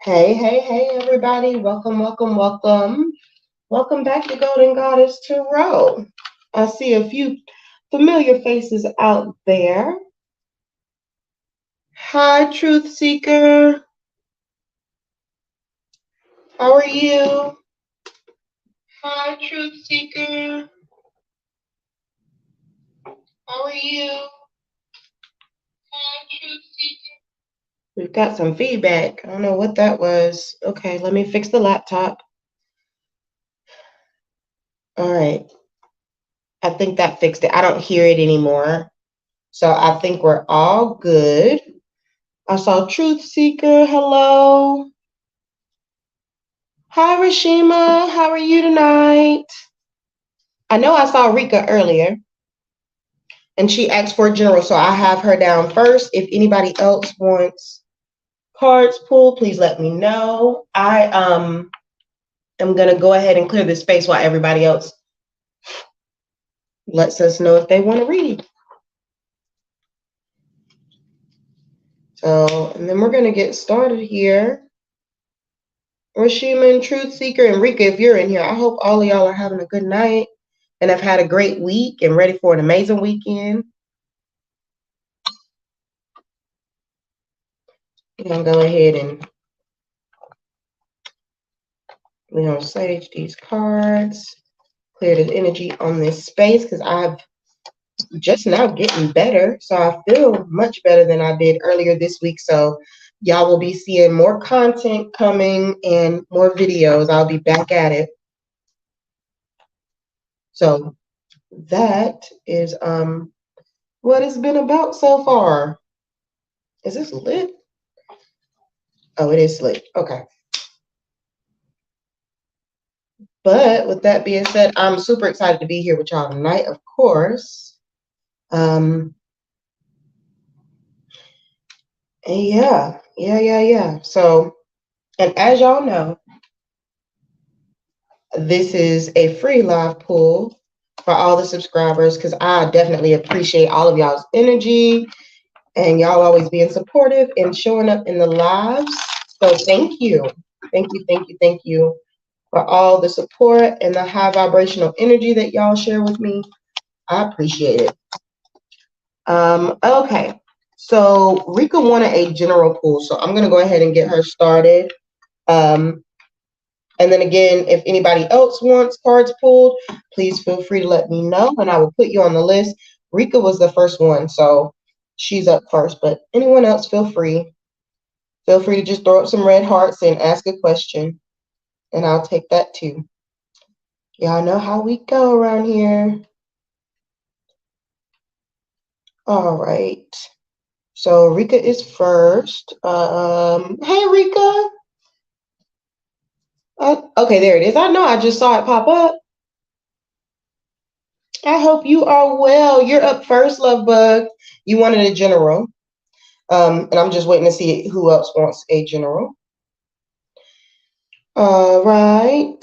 Hey, hey, hey, everybody. Welcome, welcome, welcome. Welcome back to Golden Goddess Tarot. I see a few familiar faces out there. Hi, Truth Seeker. How are you? Hi, Truth Seeker. How are you? Hi, Truth Seeker. We've got some feedback. I don't know what that was. Okay, let me fix the laptop. All right. I think that fixed it. I don't hear it anymore. So I think we're all good. I saw Truth Seeker. Hello. Hi, Rashima. How are you tonight? I know I saw Rika earlier, and she asked for a general, so I have her down first. If anybody else wants cards pulled, please let me know. I am going to go ahead and clear this space while everybody else lets us know if they want to read. So, and then we're going to get started here. Rashima and Truth Seeker and Rika, if you're in here, I hope all of y'all are having a good night and have had a great week and ready for an amazing weekend. I'm going to go ahead and we're going to sage these cards, clear the energy on this space because I'm just now getting better. So I feel much better than I did earlier this week. So y'all will be seeing more content coming and more videos. I'll be back at it. So that is what it's been about so far. Is this lit? Oh, it is lit. Okay. But with that being said, I'm super excited to be here with y'all tonight, of course. And yeah. So, and as y'all know, this is a free live pull for all the subscribers because I definitely appreciate all of y'all's energy and y'all always being supportive and showing up in the lives. So thank you. Thank you for all the support and the high vibrational energy that y'all share with me. I appreciate it. Okay, so Rika wanted a general pull, so I'm gonna go ahead and get her started. And then again, if anybody else wants cards pulled, please feel free to let me know, and I will put you on the list. Rika was the first one, so she's up first. But anyone else, feel free. Feel free to just throw up some red hearts and ask a question, and I'll take that too. Y'all know how we go around here. All right. So Rika is first. Hey Rika. Okay, there it is. I know I just saw it pop up. I hope you are well. You're up first, love bug. You wanted a general. And I'm just waiting to see who else wants a general. All right.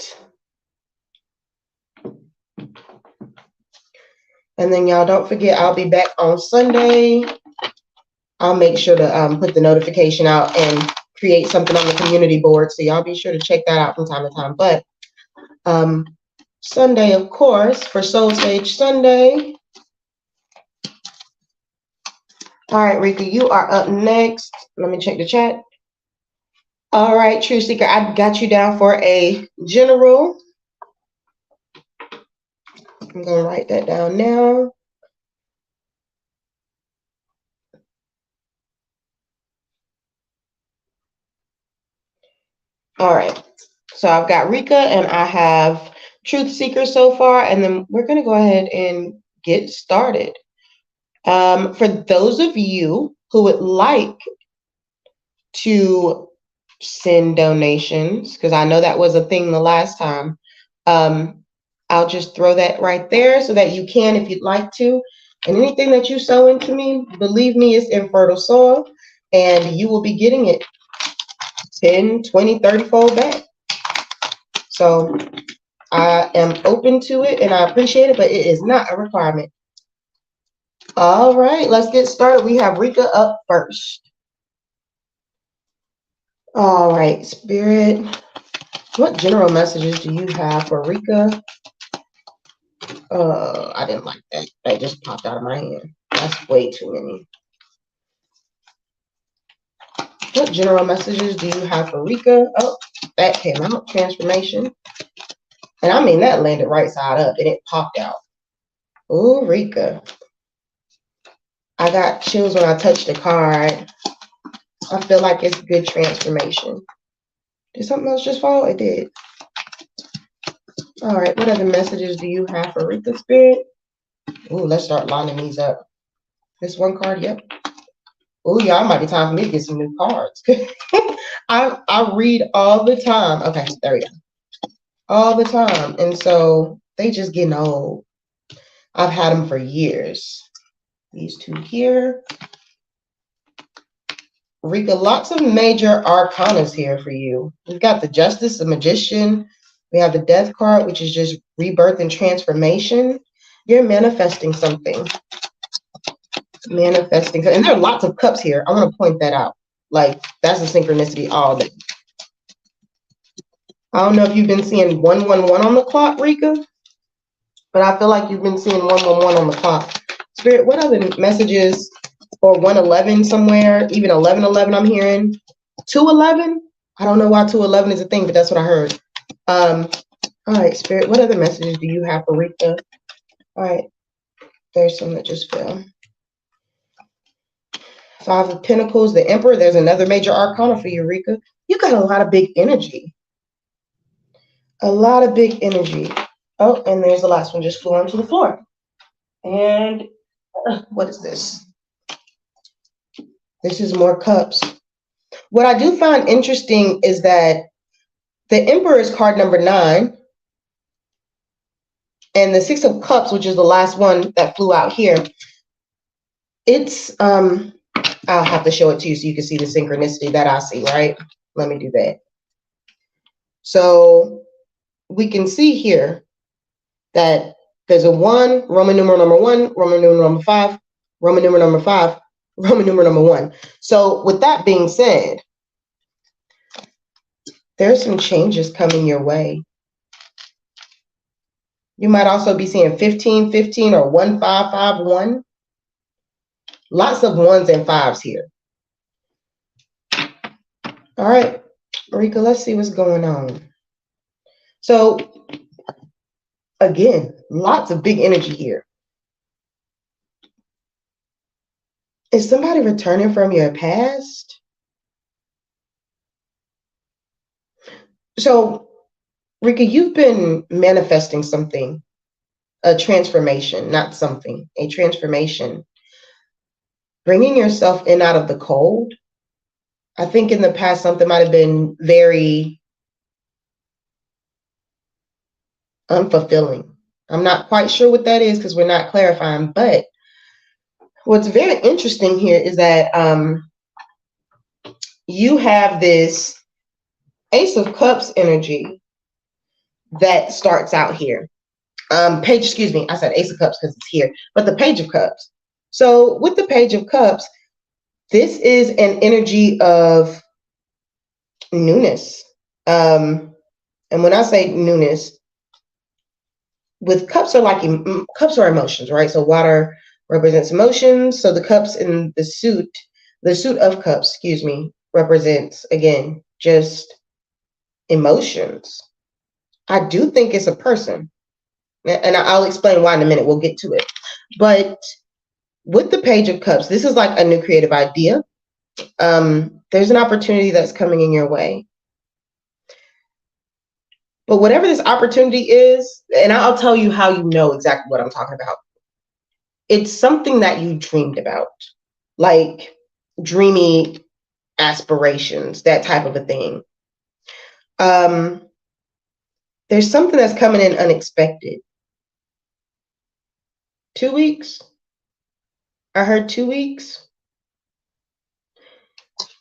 And then y'all don't forget, I'll be back on Sunday. I'll make sure to put the notification out and create something on the community board. So y'all be sure to check that out from time to time. But Sunday, of course, for Soul Sage Sunday. All right, Rika, you are up next. Let me check the chat. All right, True Seeker, I got you down for a general. I'm going to write that down now. All right, so I've got Rika and I have Truth Seeker so far, and then we're going to go ahead and get started. For those of you who would like to send donations, because I know that was a thing the last time, I'll just throw that right there so that you can if you'd like to. And anything that you sow into me, believe me, it's infertile soil, and you will be getting it 10, 20, 30 fold back. So I am open to it and I appreciate it, but it is not a requirement. All right, let's get started. We have Rika up first. All right, Spirit. What general messages do you have for Rika? I didn't like that. That just popped out of my hand. That's way too many. What general messages do you have for Rika? Oh, that came out. Transformation. And I mean, that landed right side up and it popped out. Ooh, Rika. I got chills when I touched the card. I feel like it's good transformation. Did something else just fall? It did. All right, what other messages do you have for Rika, Spirit? Ooh, let's start lining these up. This one card, yep. Ooh, y'all, might be time for me to get some new cards. I read all the time. Okay, there we go. All the time. And so they just getting old. I've had them for years. These two here. Rika, lots of major arcanas here for you. We've got the Justice, the Magician. We have the Death card, which is just rebirth and transformation. You're manifesting something. Manifesting. And there are lots of cups here. I want to point that out. Like, that's a synchronicity all day. I don't know if you've been seeing 111 on the clock, Rika, but I feel like you've been seeing 111 on the clock. Spirit, what other messages, or 111 somewhere, even 1111 I'm hearing. 211? I don't know why 211 is a thing, but that's what I heard. All right, Spirit, what other messages do you have for Rika? All right, there's some that just fell. Five of Pentacles, the Emperor. There's another major arcana for you, Rika. You got a lot of big energy. A lot of big energy. Oh, and there's the last one just flew onto the floor. And what is this? This is more cups. What I do find interesting is that the Emperor is card number 9. And the Six of Cups, which is the last one that flew out here, it's, I'll have to show it to you so you can see the synchronicity that I see, right? Let me do that. So we can see here that there's a 1, Roman numeral number 1, Roman numeral number 5, Roman numeral number 5, Roman numeral number 1. So with that being said, there's some changes coming your way. You might also be seeing 1515 or 1551. Lots of 1s and 5s here. All right, Rika, let's see what's going on. So again, lots of big energy here. Is somebody returning from your past? So Rika, you've been manifesting something, a transformation, not something, a transformation. Bringing yourself in out of the cold. I think in the past, something might have been very unfulfilling. I'm not quite sure what that is because we're not clarifying, but what's very interesting here is that you have this Ace of Cups energy that starts out here. Excuse me, I said Ace of Cups because it's here, but the Page of Cups. So with the Page of Cups, this is an energy of newness. And when I say newness, with cups are like cups are emotions, right? So water represents emotions. So the cups in the suit of cups, excuse me, represents, again, just emotions. I do think it's a person. And I'll explain why in a minute. We'll get to it. But with the Page of Cups, this is like a new creative idea. There's an opportunity that's coming in your way. But whatever this opportunity is, and I'll tell you how you know exactly what I'm talking about. It's something that you dreamed about, like dreamy aspirations, that type of a thing. There's something that's coming in unexpected. 2 weeks? I heard 2 weeks.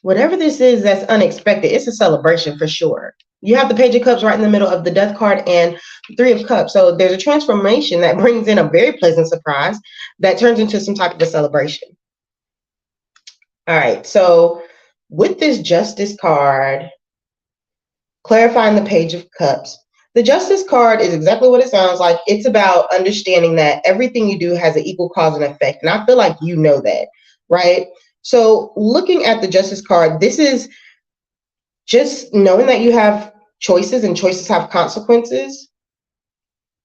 Whatever this is that's unexpected, it's a celebration for sure. You have the Page of Cups right in the middle of the Death card and the 3 of Cups. So there's a transformation that brings in a very pleasant surprise that turns into some type of a celebration. All right, so with this Justice card, clarifying the Page of Cups. The Justice card is exactly what it sounds like. It's about understanding that everything you do has an equal cause and effect. And I feel like you know that, right? So looking at the Justice card, this is just knowing that you have choices and choices have consequences.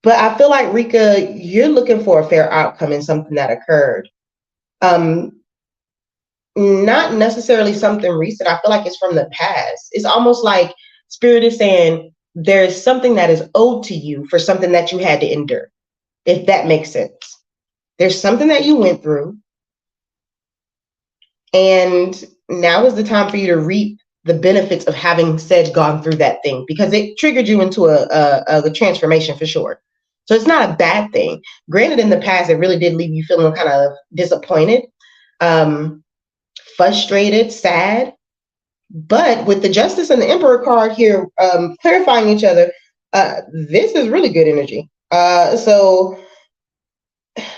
But I feel like, Rika, you're looking for a fair outcome in something that occurred. Not necessarily something recent. I feel like it's from the past. It's almost like Spirit is saying there's something that is owed to you for something that you had to endure, if that makes sense. There's something that you went through, and now is the time for you to reap the benefits of having gone through that thing, because it triggered you into a transformation for sure. So it's not a bad thing. Granted, in the past, it really did leave you feeling kind of disappointed, frustrated, sad. But with the Justice and the Emperor card here, clarifying each other, this is really good energy. So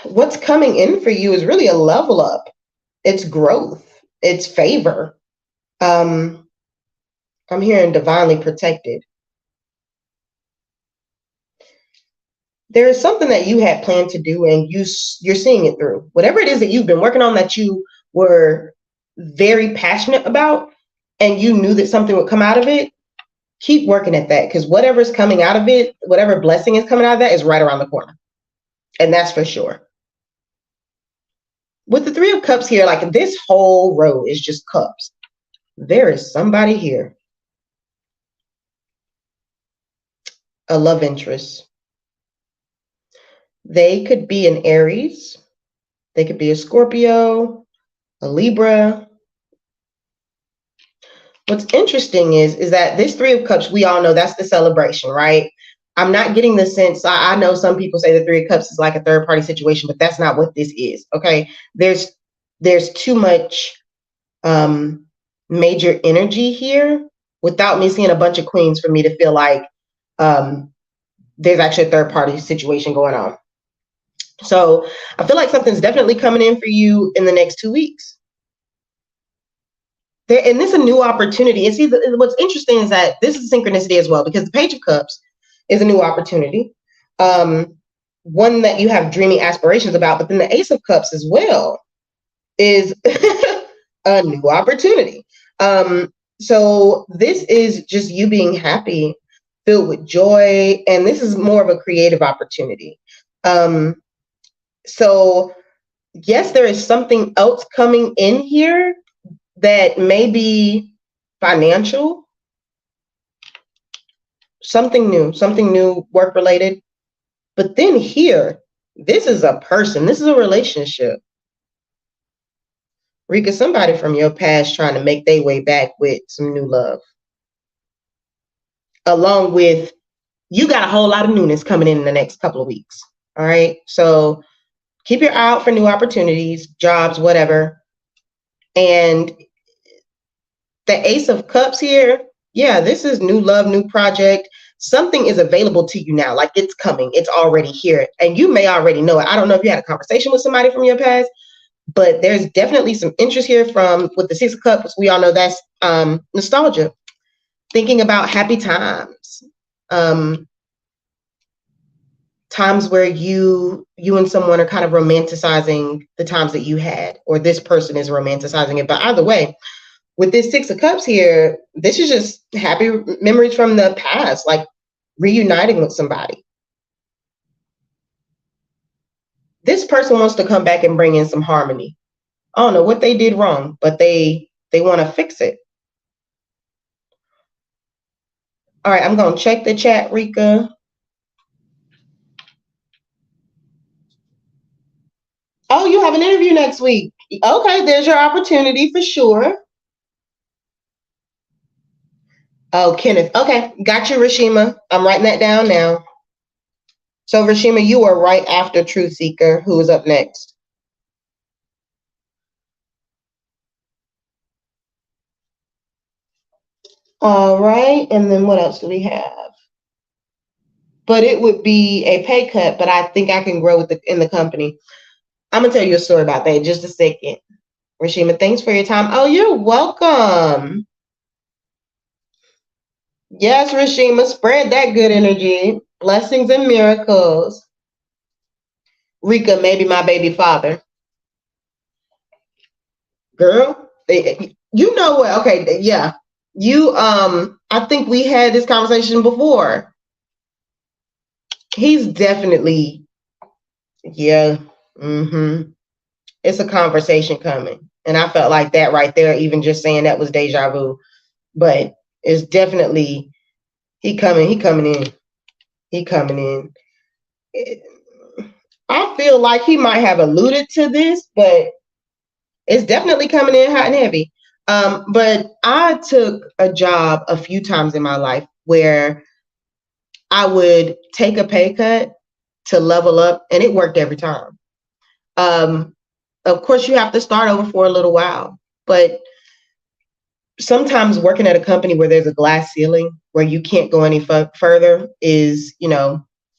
what's coming in for you is really a level up. It's growth. It's favor. I'm hearing divinely protected. There is something that you had planned to do, and you're seeing it through. Whatever it is that you've been working on that you were very passionate about, and you knew that something would come out of it, keep working at that, because whatever's coming out of it, whatever blessing is coming out of that, is right around the corner. And that's for sure. With the Three of Cups here, like this whole row is just cups. There is somebody here. A love interest. They could be an Aries. They could be a Scorpio, a Libra. What's interesting is that this Three of Cups, we all know that's the celebration, right? I'm not getting the sense, I know some people say the Three of Cups is like a third party situation, but that's not what this is, okay? There's too much major energy here without me seeing a bunch of queens for me to feel like there's actually a third party situation going on. So I feel like something's definitely coming in for you in the next 2 weeks. And this is a new opportunity. And see, what's interesting is that this is synchronicity as well, because the Page of Cups is a new opportunity, one that you have dreamy aspirations about. But then the Ace of Cups as well is a new opportunity. So this is just you being happy, filled with joy, and this is more of a creative opportunity. So yes, there is something else coming in here that may be financial, something new, work related. But then here, this is a person, this is a relationship. Rika, somebody from your past trying to make their way back with some new love. Along with, you got a whole lot of newness coming in the next couple of weeks. All right. So keep your eye out for new opportunities, jobs, whatever. And the Ace of Cups here, yeah, this is new love, new project. Something is available to you now. Like it's coming. It's already here. And you may already know it. I don't know if you had a conversation with somebody from your past, but there's definitely some interest here with the Six of Cups. We all know that's nostalgia. Thinking about happy times. Times where you and someone are kind of romanticizing the times that you had, or this person is romanticizing it. But either way, with this Six of Cups here, this is just happy memories from the past, like reuniting with somebody. This person wants to come back and bring in some harmony. I don't know what they did wrong, but they want to fix it. All right, I'm going to check the chat, Rika. Oh, you have an interview next week. Okay, there's your opportunity for sure. Oh, Kenneth. Okay, got you, Rashima. I'm writing that down now. So, Rashima, you are right after Truth Seeker, who is up next. All right, and then what else do we have? But it would be a pay cut, but I think I can grow in the company. I'm gonna tell you a story about that in just a second, Rashima, thanks for your time. Oh, you're welcome. Yes, Rashima, spread that good energy. Blessings and miracles. Rika, maybe my baby father. Girl, you know what? Okay, yeah. I think we had this conversation before. He's definitely, yeah. It's a conversation coming. And I felt like that right there, even just saying that was deja vu. But it's definitely he coming in. He coming in. I feel like he might have alluded to this, but it's definitely coming in hot and heavy. But I took a job a few times in my life where I would take a pay cut to level up, and it worked every time. Of course, you have to start over for a little while, but sometimes working at a company where there's a glass ceiling where you can't go any further is,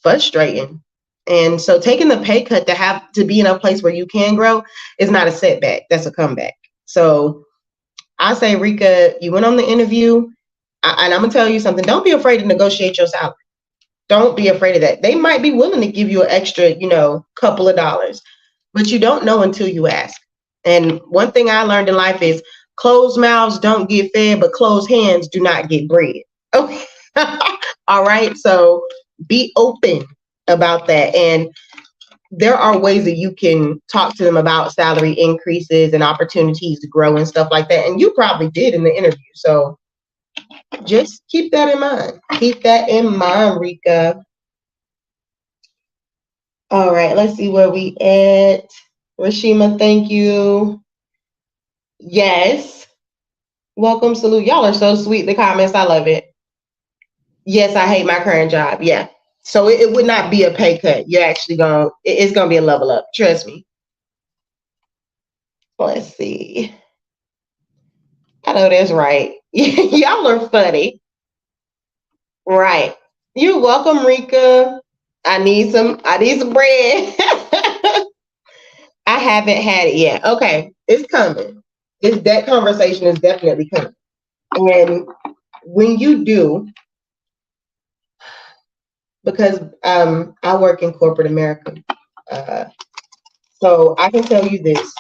frustrating. And so taking the pay cut to have to be in a place where you can grow is not a setback. That's a comeback. So I say, Rika, you went on the interview, and I'm gonna tell you something. Don't be afraid to negotiate your salary. Don't be afraid of that. They might be willing to give you an extra, couple of dollars, but you don't know until you ask. And one thing I learned in life is closed mouths don't get fed, but closed hands do not get bread. Okay. All right. So be open about that. And there are ways that you can talk to them about salary increases and opportunities to grow and stuff like that. And you probably did in the interview. So just keep that in mind. Keep that in mind, Rika. All right, let's see where we at. Rashima, thank you. Yes. Welcome, salute. Y'all are so sweet. The comments, I love it. Yes, I hate my current job. Yeah. So it would not be a pay cut. You're actually it's gonna be a level up. Trust me. Let's see. I know that's right. Y'all are funny. Right. You're welcome, Rika. I need some bread. I haven't had it yet. Okay. It's coming. That conversation is definitely coming. And when you do, because I work in corporate America, so I can tell you this: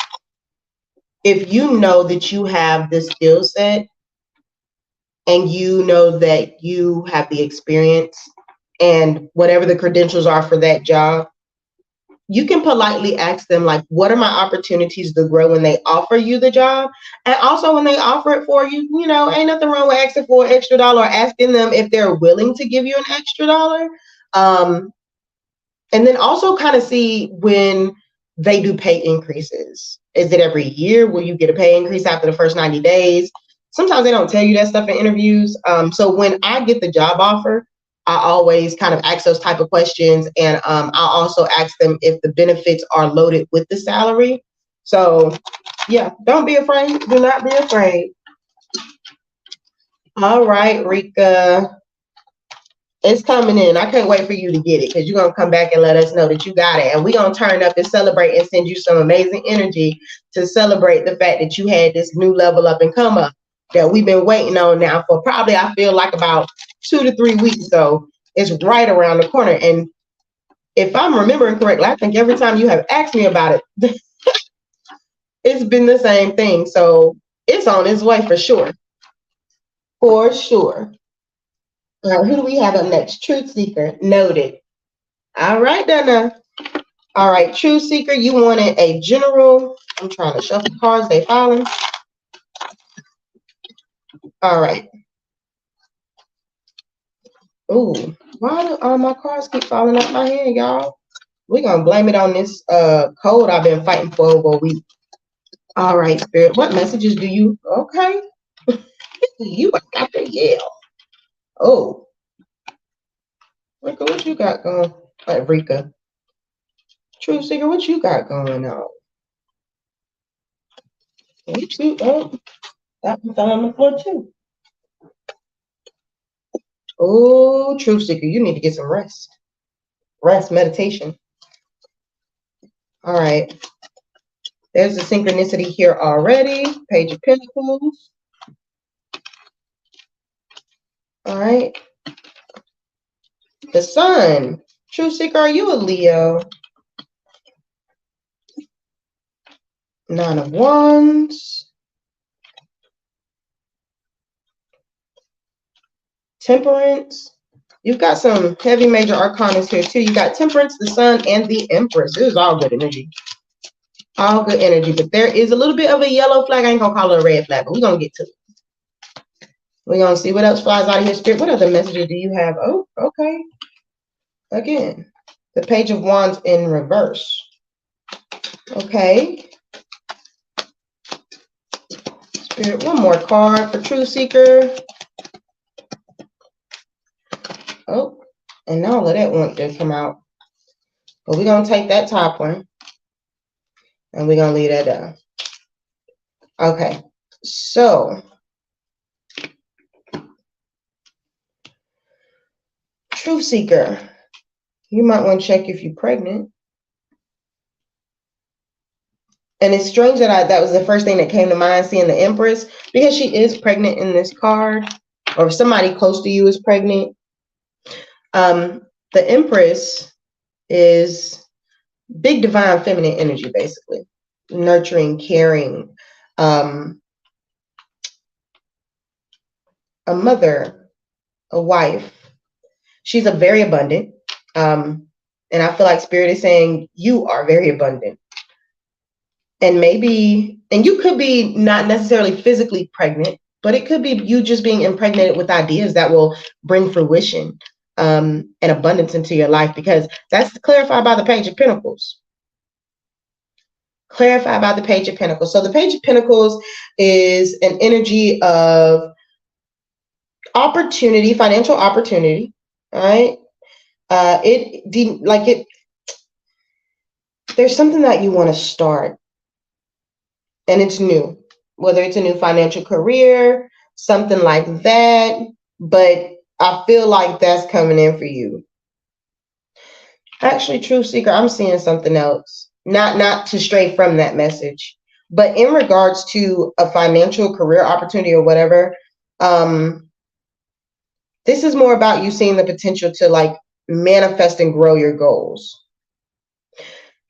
if you know that you have the skill set and you know that you have the experience and whatever the credentials are for that job, you can politely ask them, like, what are my opportunities to grow when they offer you the job? And also when they offer it for you, ain't nothing wrong with asking for an extra dollar or asking them if they're willing to give you an extra dollar. And then also kind of see when they do pay increases. Is it every year? Will you get a pay increase after the first 90 days? Sometimes they don't tell you that stuff in interviews. So when I get the job offer, I always kind of ask those type of questions. And I'll also ask them if the benefits are loaded with the salary. So yeah, don't be afraid. Do not be afraid. All right, Rika. It's coming in. I can't wait for you to get it because you're going to come back and let us know that you got it. And we're going to turn up and celebrate and send you some amazing energy to celebrate the fact that you had this new level up and come up that we've been waiting on now for probably, I feel like, about 2 to 3 weeks. So it's right around the corner. And if I'm remembering correctly, I think every time you have asked me about it, it's been the same thing. So it's on its way for sure. For sure. Who do we have up next? Truth Seeker. Noted. All right, Donna. All right, Truth Seeker, you wanted a general. I'm trying to shuffle cards. They falling. All right. Ooh, why do all my cards keep falling out my hand, y'all? We're going to blame it on this cold I've been fighting for over a week. All right, Spirit. What messages do you... Okay. You got to yell. Oh. Rika, what you got going? Rika. Truth Seeker, what you got going on? You too. Oh, that one fell on the floor too. Oh, Truth Seeker, you need to get some rest. Rest, meditation. All right. There's the synchronicity here already. Page of Pentacles. All right. The Sun. Truth Seeker, are you a Leo? Nine of Wands. Temperance. You've got some heavy major arcanas here too. You got Temperance, the Sun, and the Empress. This is all good energy. All good energy. But there is a little bit of a yellow flag. I ain't gonna call it a red flag, but we're gonna get to it. We're gonna see what else flies out of here. Spirit, what other messages do you have? Oh, okay. Again, the Page of Wands in reverse. Okay. Spirit, one more card for Truth Seeker. Oh, and all of that want to come out. But we're going to take that top one. And we're going to leave that down. Okay. So. Truth Seeker. You might want to check if you're pregnant. And it's strange that that was the first thing that came to mind, seeing the Empress. Because she is pregnant in this card. Or somebody close to you is pregnant. The Empress is big divine feminine energy, basically. Nurturing, caring, a mother, a wife. She's a very abundant. And I feel like Spirit is saying you are very abundant. And maybe, and you could be not necessarily physically pregnant, but it could be you just being impregnated with ideas that will bring fruition. And abundance into your life, because that's clarified by the Page of Pentacles. Clarified by the Page of Pentacles. So the Page of Pentacles is an energy of opportunity, financial opportunity. All right. There's something that you want to start, and it's new, whether it's a new financial career, something like that. But I feel like that's coming in for you. Actually, Truth Seeker, I'm seeing something else. Not to stray from that message, but in regards to a financial career opportunity or whatever, this is more about you seeing the potential to like manifest and grow your goals.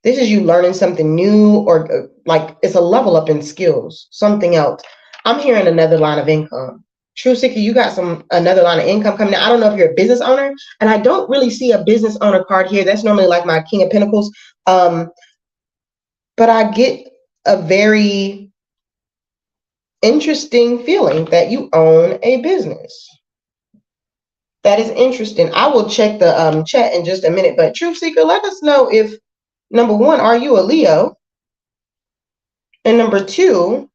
This is you learning something new, or like it's a level up in skills, something else. I'm hearing another line of income. Truth Seeker, you got another line of income coming in. I don't know if you're a business owner, and I don't really see a business owner card here. That's normally like my King of Pentacles. But I get a very interesting feeling that you own a business. That is interesting. I will check the chat in just a minute. But Truth Seeker, let us know if, number one, are you a Leo? And number two,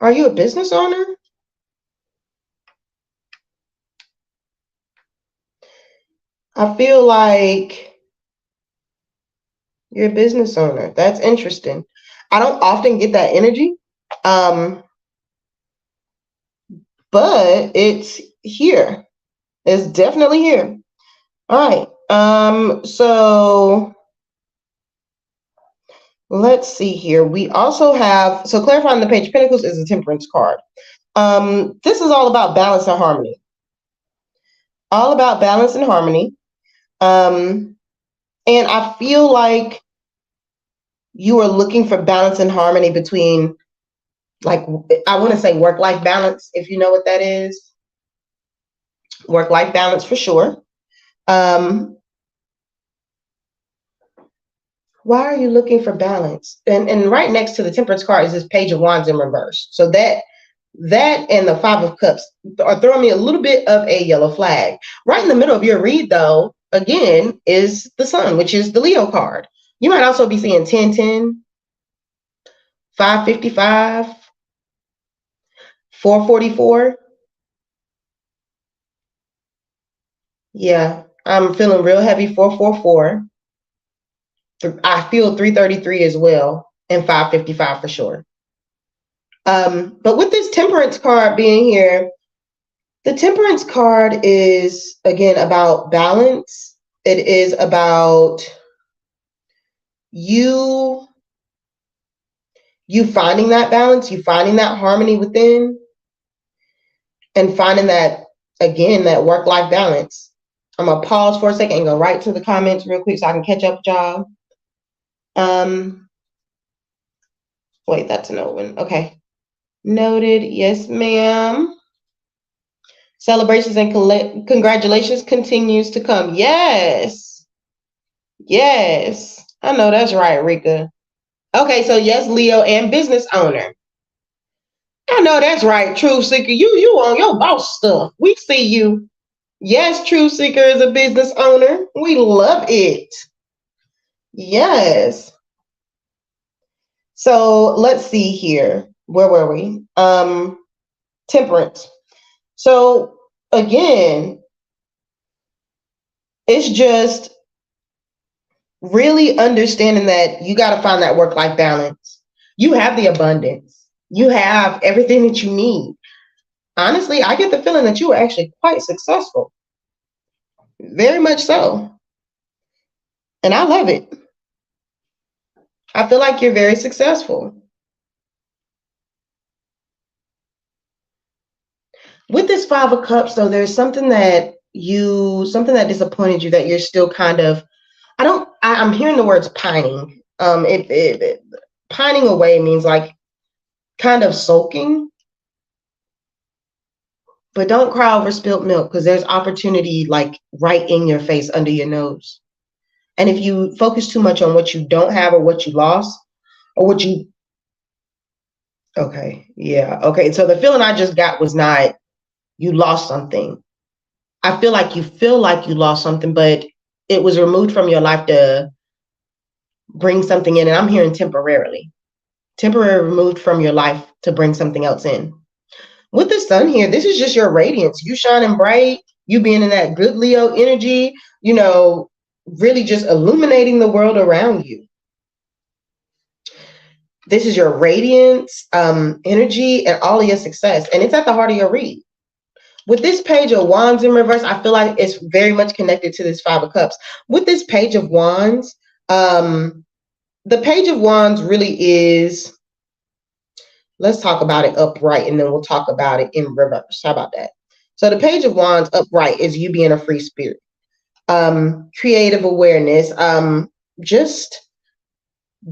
are you a business owner? I feel like you're a business owner. That's interesting. I don't often get that energy. But it's here. It's definitely here. All right. So let's see here. We also have, so clarifying the Page of Pentacles is a Temperance card. This is all about balance and harmony. All about balance and harmony. And I feel like you are looking for balance and harmony between, like, I want to say work-life balance, if you know what that is. Work-life balance for sure. Why are you looking for balance? And right next to the Temperance card is this Page of Wands in reverse. So that and the Five of Cups are throwing me a little bit of a yellow flag. Right in the middle of your read, though, again, is the Sun, which is the Leo card. You might also be seeing 1010, 555, 444. Yeah, I'm feeling real heavy 444. I feel 333 as well, and 555 for sure. But with this Temperance card being here, the Temperance card is, again, about balance. It is about you you finding that balance, you finding that harmony within, and finding that, again, that work-life balance. I'm gonna pause for a second and go right to the comments real quick so I can catch up with y'all. Wait, that's an old one. Okay. Noted. Yes, ma'am. Celebrations and congratulations continues to come. Yes. Yes. I know that's right, Rika. Okay, so yes, Leo and business owner. I know that's right, Truth Seeker. You on your boss stuff. We see you. Yes, Truth Seeker is a business owner. We love it. Yes. So let's see here. Where were we? Temperance. So again, it's just really understanding that you got to find that work-life balance. You have the abundance. You have everything that you need. Honestly, I get the feeling that you are actually quite successful. Very much so. And I love it. I feel like you're very successful. With this Five of Cups, though, there's something that disappointed you that you're still kind of, I'm hearing the words pining. Pining away means like kind of sulking. But don't cry over spilt milk, because there's opportunity like right in your face, under your nose. And if you focus too much on what you don't have or what you lost or what you, okay, yeah, okay. So the feeling I just got was not you lost something. I feel like you lost something, but it was removed from your life to bring something in. And I'm hearing temporarily removed from your life to bring something else in. With the sun here, this is just your radiance. You shining bright, you being in that good Leo energy, really just illuminating the world around you. This is your radiance, energy, and all of your success. And it's at the heart of your read. With this Page of Wands in reverse, I feel like it's very much connected to this Five of Cups. With this Page of Wands, the Page of Wands really is, let's talk about it upright, and then we'll talk about it in reverse. How about that? So the Page of Wands upright is you being a free spirit. Creative awareness, just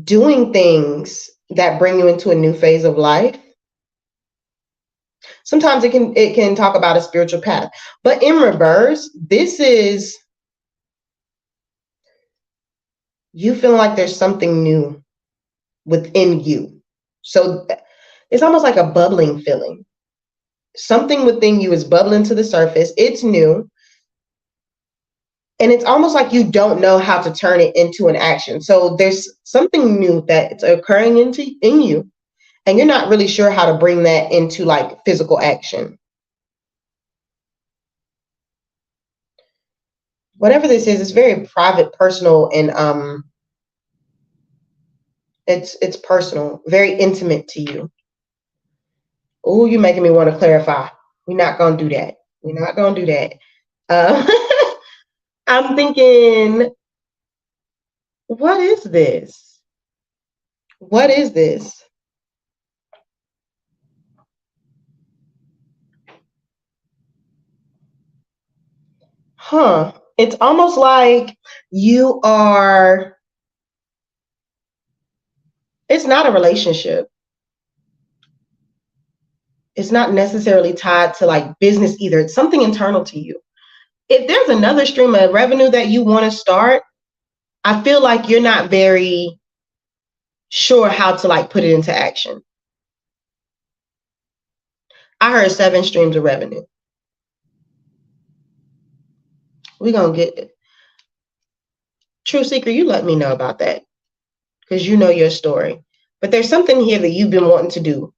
doing things that bring you into a new phase of life. Sometimes it can talk about a spiritual path, but in reverse, this is you feeling like there's something new within you. So it's almost like a bubbling feeling. Something within you is bubbling to the surface. It's new. And it's almost like you don't know how to turn it into an action. So there's something new that's occurring in you, and you're not really sure how to bring that into like physical action. Whatever this is, it's very private, personal, and it's personal, very intimate to you. Oh, you're making me want to clarify. We're not gonna do that. We're not gonna do that. I'm thinking, what is this? What is this? Huh. It's almost like you are, it's not a relationship. It's not necessarily tied to like business either. It's something internal to you. If there's another stream of revenue that you want to start, I feel like you're not very sure how to like put it into action. I heard 7 streams of revenue. We're going to get it. True Seeker, you let me know about that, because you know your story. But there's something here that you've been wanting to do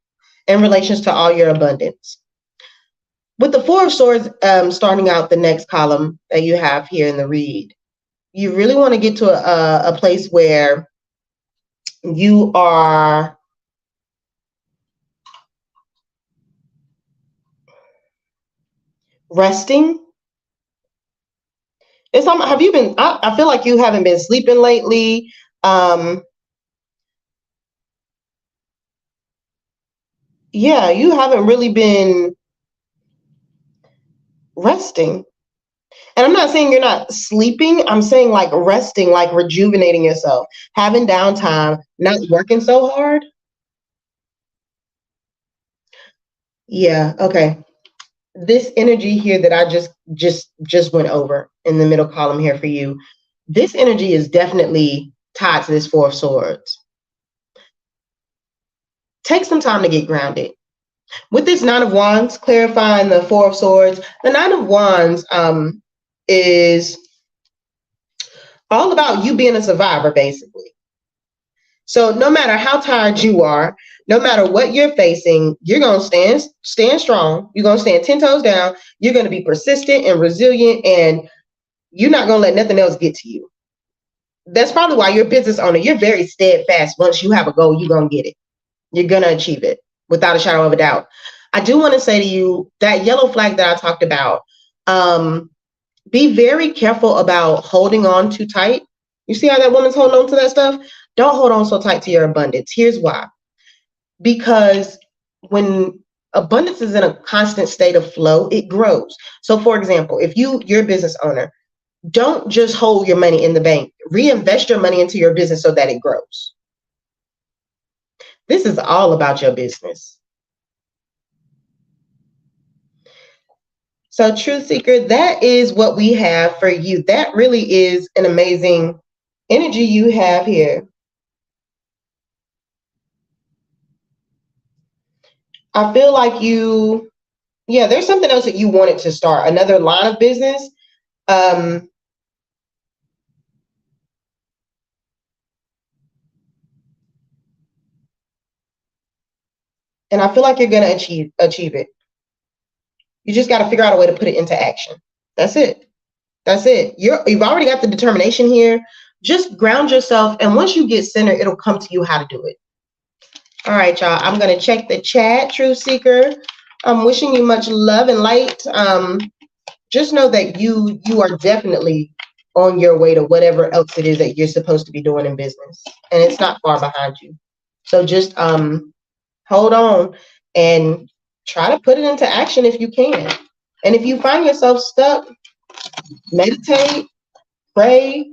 in relations to all your abundance. With the Four of Swords starting out the next column that you have here in the read, you really want to get to a place where you are resting. Have you been, I feel like you haven't been sleeping lately. Yeah, you haven't really been resting. And I'm not saying you're not sleeping. I'm saying like resting, like rejuvenating yourself, having downtime, not working so hard. Yeah, okay. This energy here that I just went over in the middle column here for you. This energy is definitely tied to this Four of Swords. Take some time to get grounded. With this Nine of Wands, clarifying the Four of Swords, the Nine of Wands is all about you being a survivor, basically. So no matter how tired you are, no matter what you're facing, you're gonna stand strong. You're gonna stand 10 toes down. You're gonna be persistent and resilient, and you're not gonna let nothing else get to you. That's probably why you're a business owner. You're very steadfast. Once you have a goal, you're gonna get it. You're gonna achieve it without a shadow of a doubt. I do want to say to you that yellow flag that I talked about. Be very careful about holding on too tight. You see how that woman's holding on to that stuff? Don't hold on so tight to your abundance. Here's why. Because when abundance is in a constant state of flow, it grows. So for example, if you're a business owner, don't just hold your money in the bank. Reinvest your money into your business so that it grows. This is all about your business. So Truth Seeker, that is what we have for you. That really is an amazing energy you have here. I feel like there's something else that you wanted to start, another line of business. And I feel like you're going to achieve it. You just got to figure out a way to put it into action. That's it. That's it. You've already got the determination here. Just ground yourself, and once you get centered, it'll come to you how to do it. All right, y'all. I'm going to check the chat, Truth Seeker. I'm wishing you much love and light. Just know that you are definitely on your way to whatever else it is that you're supposed to be doing in business, and it's not far behind you. So just hold on and try to put it into action if you can. And if you find yourself stuck, meditate, pray,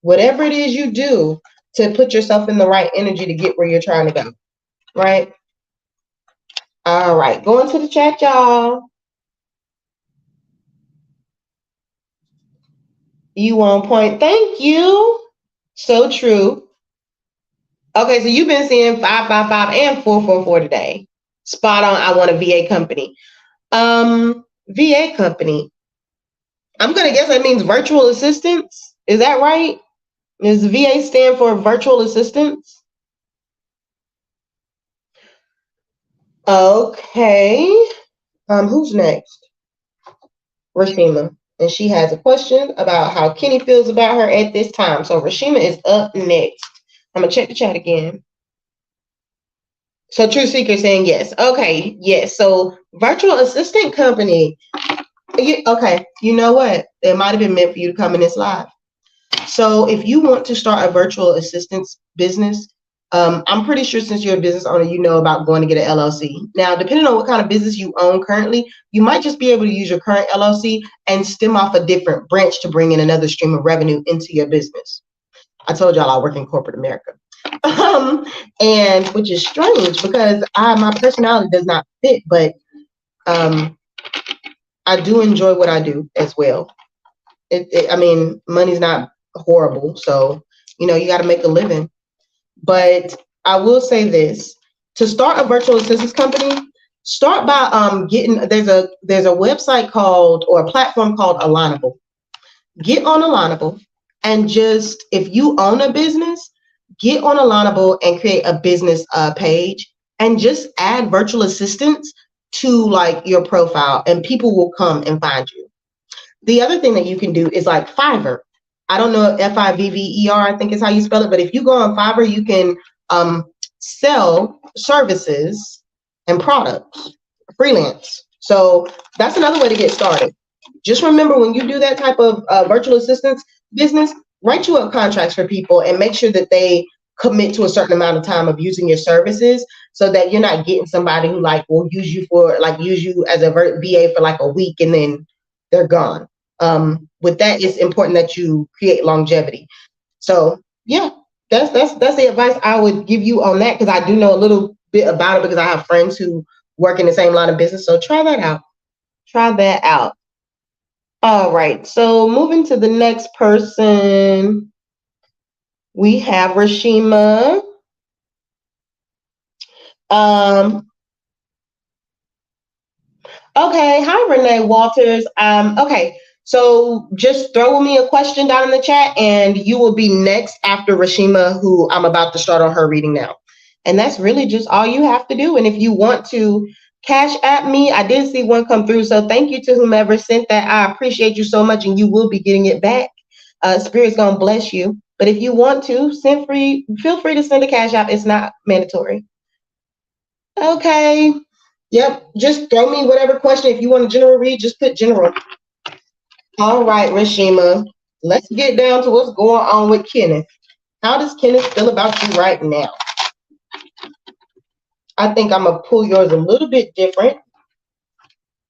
whatever it is you do to put yourself in the right energy to get where you're trying to go. Right? All right, going to the chat, y'all. You on point. Thank you. So true. Okay, so you've been seeing 555 and 444 today. Spot on. I want a VA company. VA company. I'm gonna guess that means virtual assistants. Is that right? Does VA stand for virtual assistants? Okay. Who's next? Rashima. And she has a question about how Kenny feels about her at this time. So Rashima is up next. I'm gonna check the chat again. So True Seeker saying yes. Okay, yes. So virtual assistant company. Okay, you know what? It might have been meant for you to come in this live. So if you want to start a virtual assistance business, I'm pretty sure since you're a business owner, you know about going to get an LLC. Now, depending on what kind of business you own currently, you might just be able to use your current LLC and stem off a different branch to bring in another stream of revenue into your business. I told y'all I work in corporate America. And which is strange because my personality does not fit, but I do enjoy what I do as well. I mean, money's not horrible, so you got to make a living. But I will say this: to start a virtual assistance company, start by getting there's a website called or a platform called Alignable. Get on Alignable, and just if you own a business, get on Alignable and create a business page, and just add virtual assistants to like your profile, and people will come and find you. The other thing that you can do is like Fiverr. I don't know, Fivver, I think is how you spell it. But if you go on Fiverr, you can sell services and products, freelance. So that's another way to get started. Just remember, when you do that type of virtual assistance business, write you up contracts for people and make sure that they commit to a certain amount of time of using your services, so that you're not getting somebody who like will use you as a VA for like a week and then they're gone. With that, it's important that you create longevity. So yeah, that's the advice I would give you on that, because I do know a little bit about it because I have friends who work in the same line of business. So try that out. Try that out. All right. So moving to the next person, we have Rashima. Okay. Hi, Renee Walters. Okay. So just throw me a question down in the chat and you will be next after Rashima, who I'm about to start on her reading now. And that's really just all you have to do. And if you want to cash at me, I did see one come through. So thank you to whomever sent that. I appreciate you so much and you will be getting it back. Spirit's going to bless you. But if you want to, feel free to send a cash app. It's not mandatory. Okay. Yep. Just throw me whatever question. If you want a general read, just put general. All right, Rashima. Let's get down to what's going on with Kenneth. How does Kenneth feel about you right now? I think I'm going to pull yours a little bit different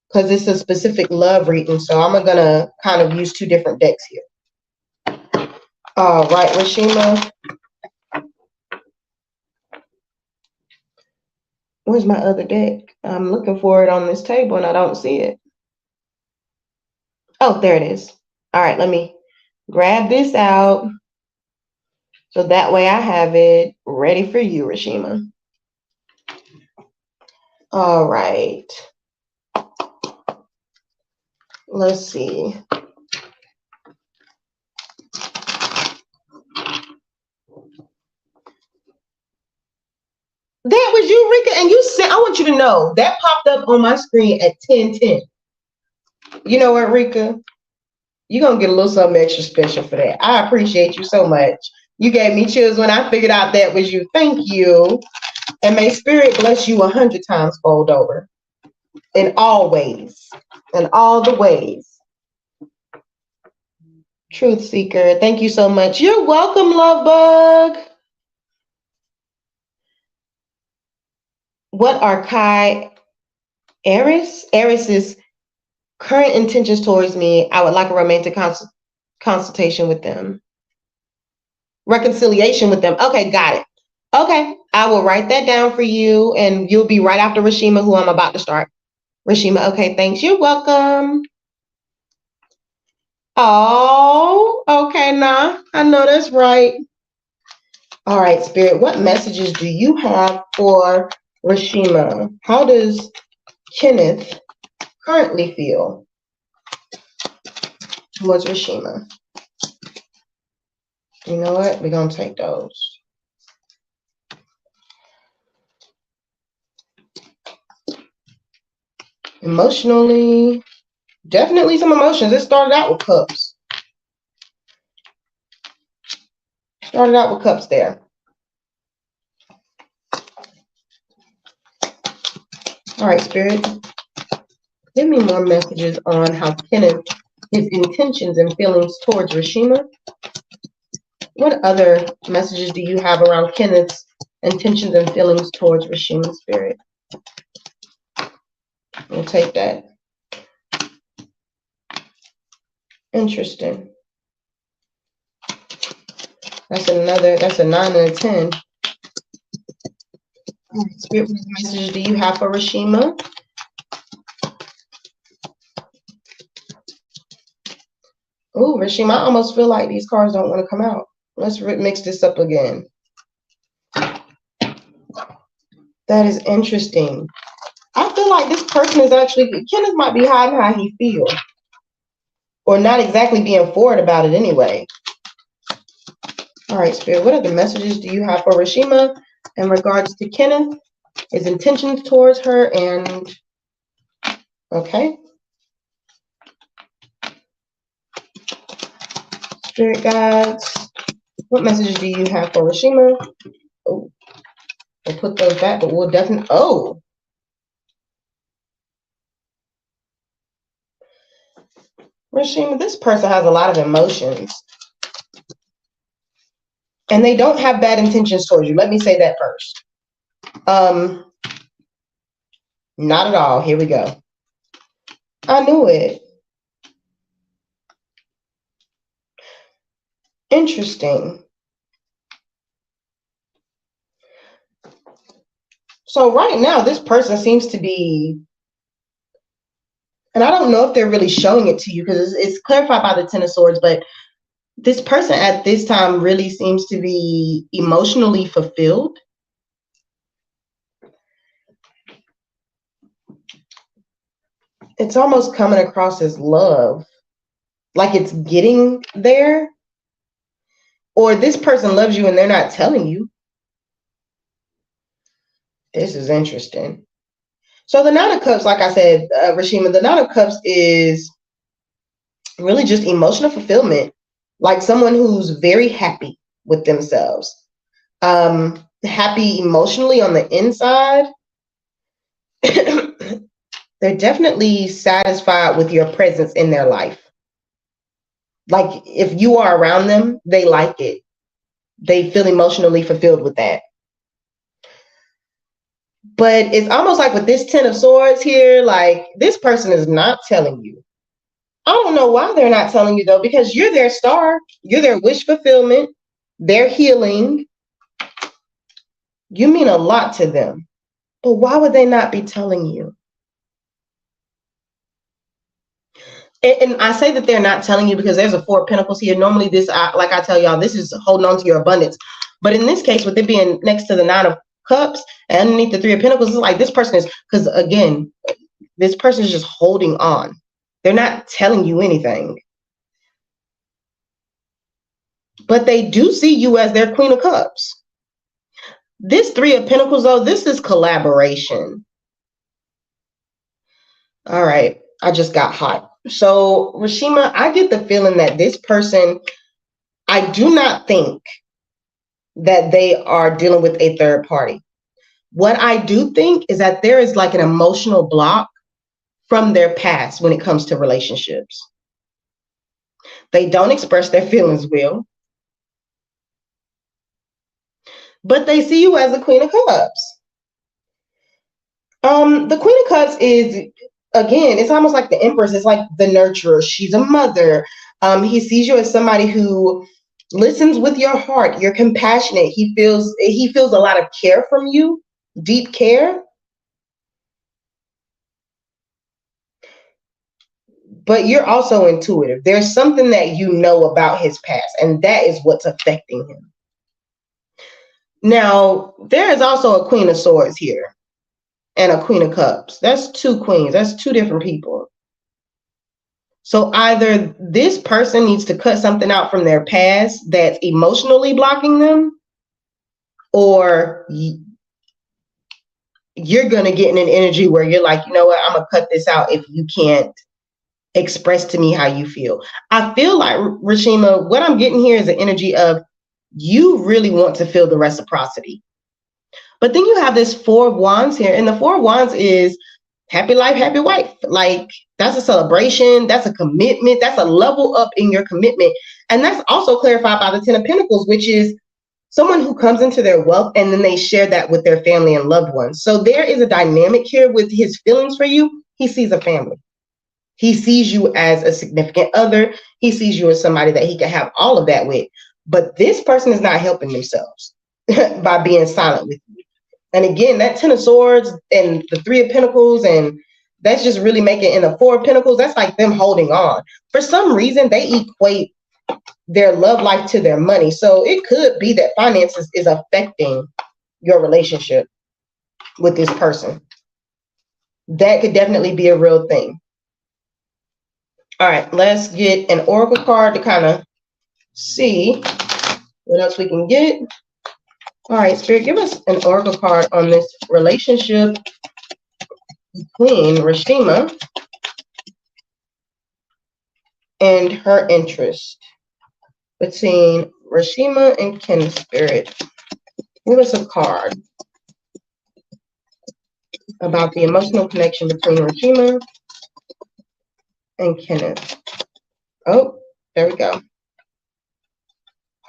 because it's a specific love reading. So I'm going to kind of use two different decks here. All right, Rashima. Where's my other deck? I'm looking for it on this table and I don't see it. Oh, there it is. All right, let me grab this out. So that way I have it ready for you, Rashima. All right. Let's see. That was you, Rika, and you said, I want you to know, that popped up on my screen at 10:10. You know what, Rika? You're going to get a little something extra special for that. I appreciate you so much. You gave me chills when I figured out that was you. Thank you. And may Spirit bless you 100 times fold over. In all ways. In all the ways. Truth Seeker, thank you so much. You're welcome, Love Bug. What are Kai Eris's current intentions towards me? I would like a romantic consultation with them. Reconciliation with them. Okay, got it. Okay, I will write that down for you, and you'll be right after Rashima, who I'm about to start. Rashima, okay, thanks. You're welcome. Oh, okay, now I know that's right. All right, Spirit, what messages do you have for Rashima? How does Kenneth currently feel towards Rashima? You know what? We're going to take those. Emotionally, definitely some emotions. It started out with cups. Started out with cups there. All right, Spirit. Give me more messages on how Kenneth, his intentions and feelings towards Rashima. What other messages do you have around Kenneth's intentions and feelings towards Rashima, Spirit? We'll take that. Interesting. That's a 9 and a 10. All right, Spirit, what messages do you have for Rashima? Oh, Rashima, I almost feel like these cards don't want to come out. Let's mix this up again. That is interesting. I feel like this person is actually, Kenneth might be hiding how he feels. Or not exactly being forward about it anyway. All right, Spirit, what other messages do you have for Rashima in regards to Kenneth, his intentions towards her, and okay. Spirit guides, what messages do you have for Rashima? Oh, we'll put those back, but we'll definitely, oh. Rashima, this person has a lot of emotions. And they don't have bad intentions towards you. Let me say that first. Not at all. Here we go. I knew it. Interesting. So right now, this person seems to be, and I don't know if they're really showing it to you because it's clarified by the Ten of Swords, but this person at this time really seems to be emotionally fulfilled. It's almost coming across as love, like it's getting there. Or this person loves you and they're not telling you. This is interesting. So the Nine of Cups, like I said, Rashima, the Nine of Cups is really just emotional fulfillment, like someone who's very happy with themselves, happy emotionally on the inside. They're definitely satisfied with your presence in their life. Like if you are around them, they like it. They feel emotionally fulfilled with that. But it's almost like with this Ten of Swords here, like this person is not telling you. I don't know why they're not telling you though, because you're their star. You're their wish fulfillment. Their healing. You mean a lot to them. But why would they not be telling you? And I say that they're not telling you because there's a Four of Pentacles here. Normally this, like I tell y'all, this is holding on to your abundance. But in this case, with it being next to the Nine of Cups and underneath the Three of Pentacles, it's like this person is, because again, this person is just holding on. They're not telling you anything. But they do see you as their Queen of Cups. This Three of Pentacles, though, this is collaboration. All right, I just got hot. So, Rashima, I get the feeling that this person, I do not think that they are dealing with a third party. What I do think is that there is like an emotional block from their past when it comes to relationships. They don't express their feelings well, but they see you as the Queen of Cups. The Queen of Cups is, again, it's almost like the Empress. It's like the nurturer. She's a mother. He sees you as somebody who listens with your heart. You're compassionate. He feels a lot of care from you, deep care. But you're also intuitive. There's something that you know about his past, and that is what's affecting him. Now, there is also a Queen of Swords here and a Queen of Cups. That's two queens. That's two different people. So either this person needs to cut something out from their past that's emotionally blocking them, or you're going to get in an energy where you're like, you know what, I'm going to cut this out if you can't express to me how you feel. I feel like, Rashima, what I'm getting here is an energy of you really want to feel the reciprocity. But then you have this Four of Wands here, and the Four of Wands is happy life, happy wife. Like that's a celebration, that's a commitment, that's a level up in your commitment. And that's also clarified by the Ten of Pentacles, which is someone who comes into their wealth and then they share that with their family and loved ones. So there is a dynamic here with his feelings for you. He sees a family. He sees you as a significant other. He sees you as somebody that he can have all of that with. But this person is not helping themselves by being silent with you. And again, that Ten of Swords and the Three of Pentacles, and that's just really making, in the Four of Pentacles, that's like them holding on. For some reason, they equate their love life to their money. So it could be that finances is affecting your relationship with this person. That could definitely be a real thing. All right, let's get an oracle card to kind of see what else we can get. All right, Spirit, give us an oracle card on this relationship between Rashima and her interest. Between Rashima and Kenneth, Spirit. Give us a card about the emotional connection between Rashima and Kenneth. Oh, there we go.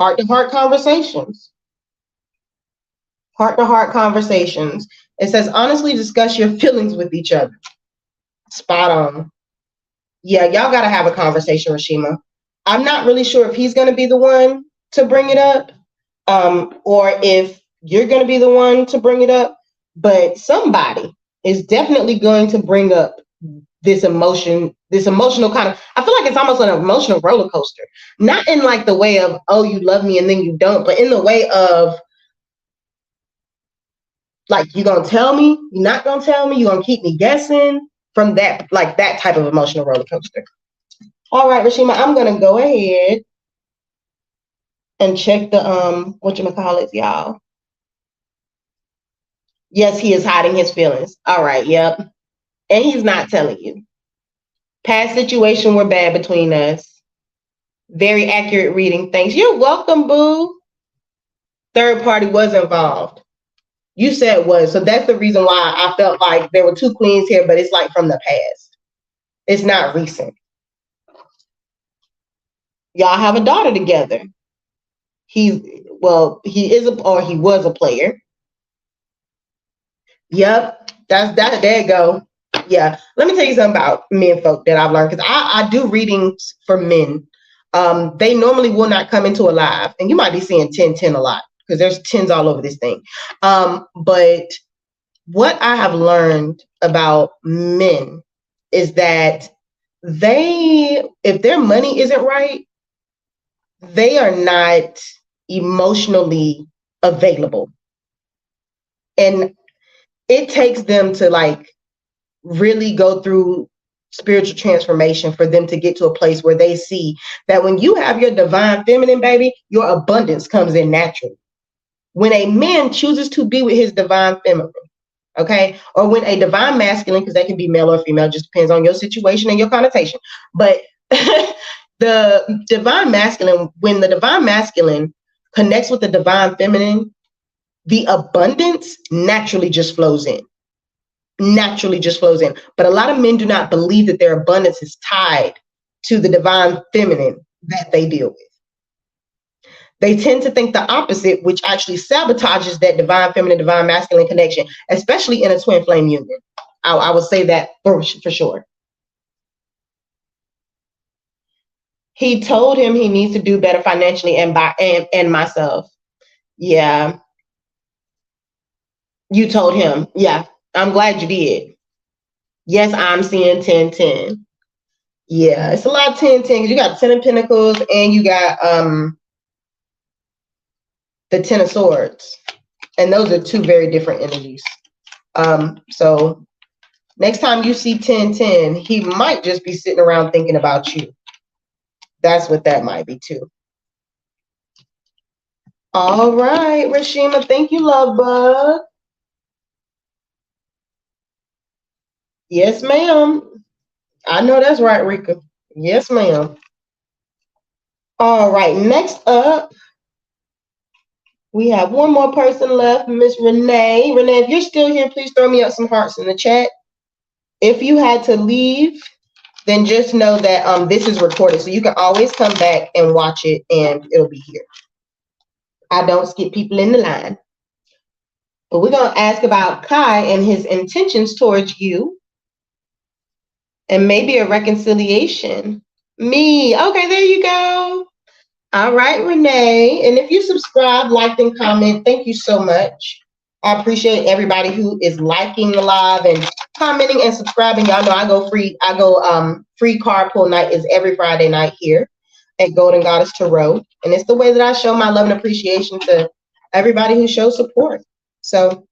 Heart-to-heart conversations. Heart-to-heart conversations. It says, honestly discuss your feelings with each other. Spot on. Yeah, y'all got to have a conversation, Rashima. I'm not really sure if he's going to be the one to bring it up, or if you're going to be the one to bring it up, but somebody is definitely going to bring up this emotional kind of, I feel like it's almost an emotional roller coaster. Not in like the way of, oh, you love me and then you don't, but in the way of like, you gonna tell me, you're not gonna tell me, you're gonna keep me guessing, from that, like that type of emotional roller coaster. All right, Rashima, I'm gonna go ahead and check the whatchamacallit, y'all. Yes, he is hiding his feelings. All right, yep. And he's not telling you. Past situation were bad between us. Very accurate reading. Thanks. You're welcome, boo. Third party was involved. You said was. So that's the reason why I felt like there were two queens here, but it's like from the past. It's not recent. Y'all have a daughter together. He is he was a player. Yep. There you go. Yeah. Let me tell you something about men folk that I've learned, because I do readings for men. They normally will not come into a live, and you might be seeing 10-10 a lot because there's 10s all over this thing. But what I have learned about men is that if their money isn't right, they are not emotionally available. And it takes them to like really go through spiritual transformation for them to get to a place where they see that when you have your divine feminine, baby, your abundance comes in naturally. When a man chooses to be with his divine feminine, okay, or when a divine masculine, because that can be male or female, just depends on your situation and your connotation, but the divine masculine, when the divine masculine connects with the divine feminine, the abundance naturally just flows in. But a lot of men do not believe that their abundance is tied to the divine feminine that they deal with. They tend to think the opposite, which actually sabotages that divine feminine, divine masculine connection, especially in a twin flame union. I would say that for sure. He told him he needs to do better financially and myself. Yeah. You told him. Yeah. I'm glad you did. Yes, I'm seeing 10-10. Yeah, it's a lot of 10-10 because you got 10 of Pentacles and you got the 10 of Swords. And those are two very different energies. So next time you see 10-10, he might just be sitting around thinking about you. That's what that might be too. All right, Rashima. Thank you, love bug. Yes, ma'am. I know that's right, Rika. Yes, ma'am. All right, next up, we have one more person left, Miss Renee. Renee, if you're still here, please throw me up some hearts in the chat. If you had to leave, then just know that this is recorded, so you can always come back and watch it, and it'll be here. I don't skip people in the line. But we're going to ask about Kai and his intentions towards you, and maybe a reconciliation. Me. Okay, there you go. All right, Renee. And if you subscribe, like, and comment, thank you so much. I appreciate everybody who is liking the live and commenting and subscribing. Y'all know I go free. Free card pull night is every Friday night here at Golden Goddess Tarot. And it's the way that I show my love and appreciation to everybody who shows support. So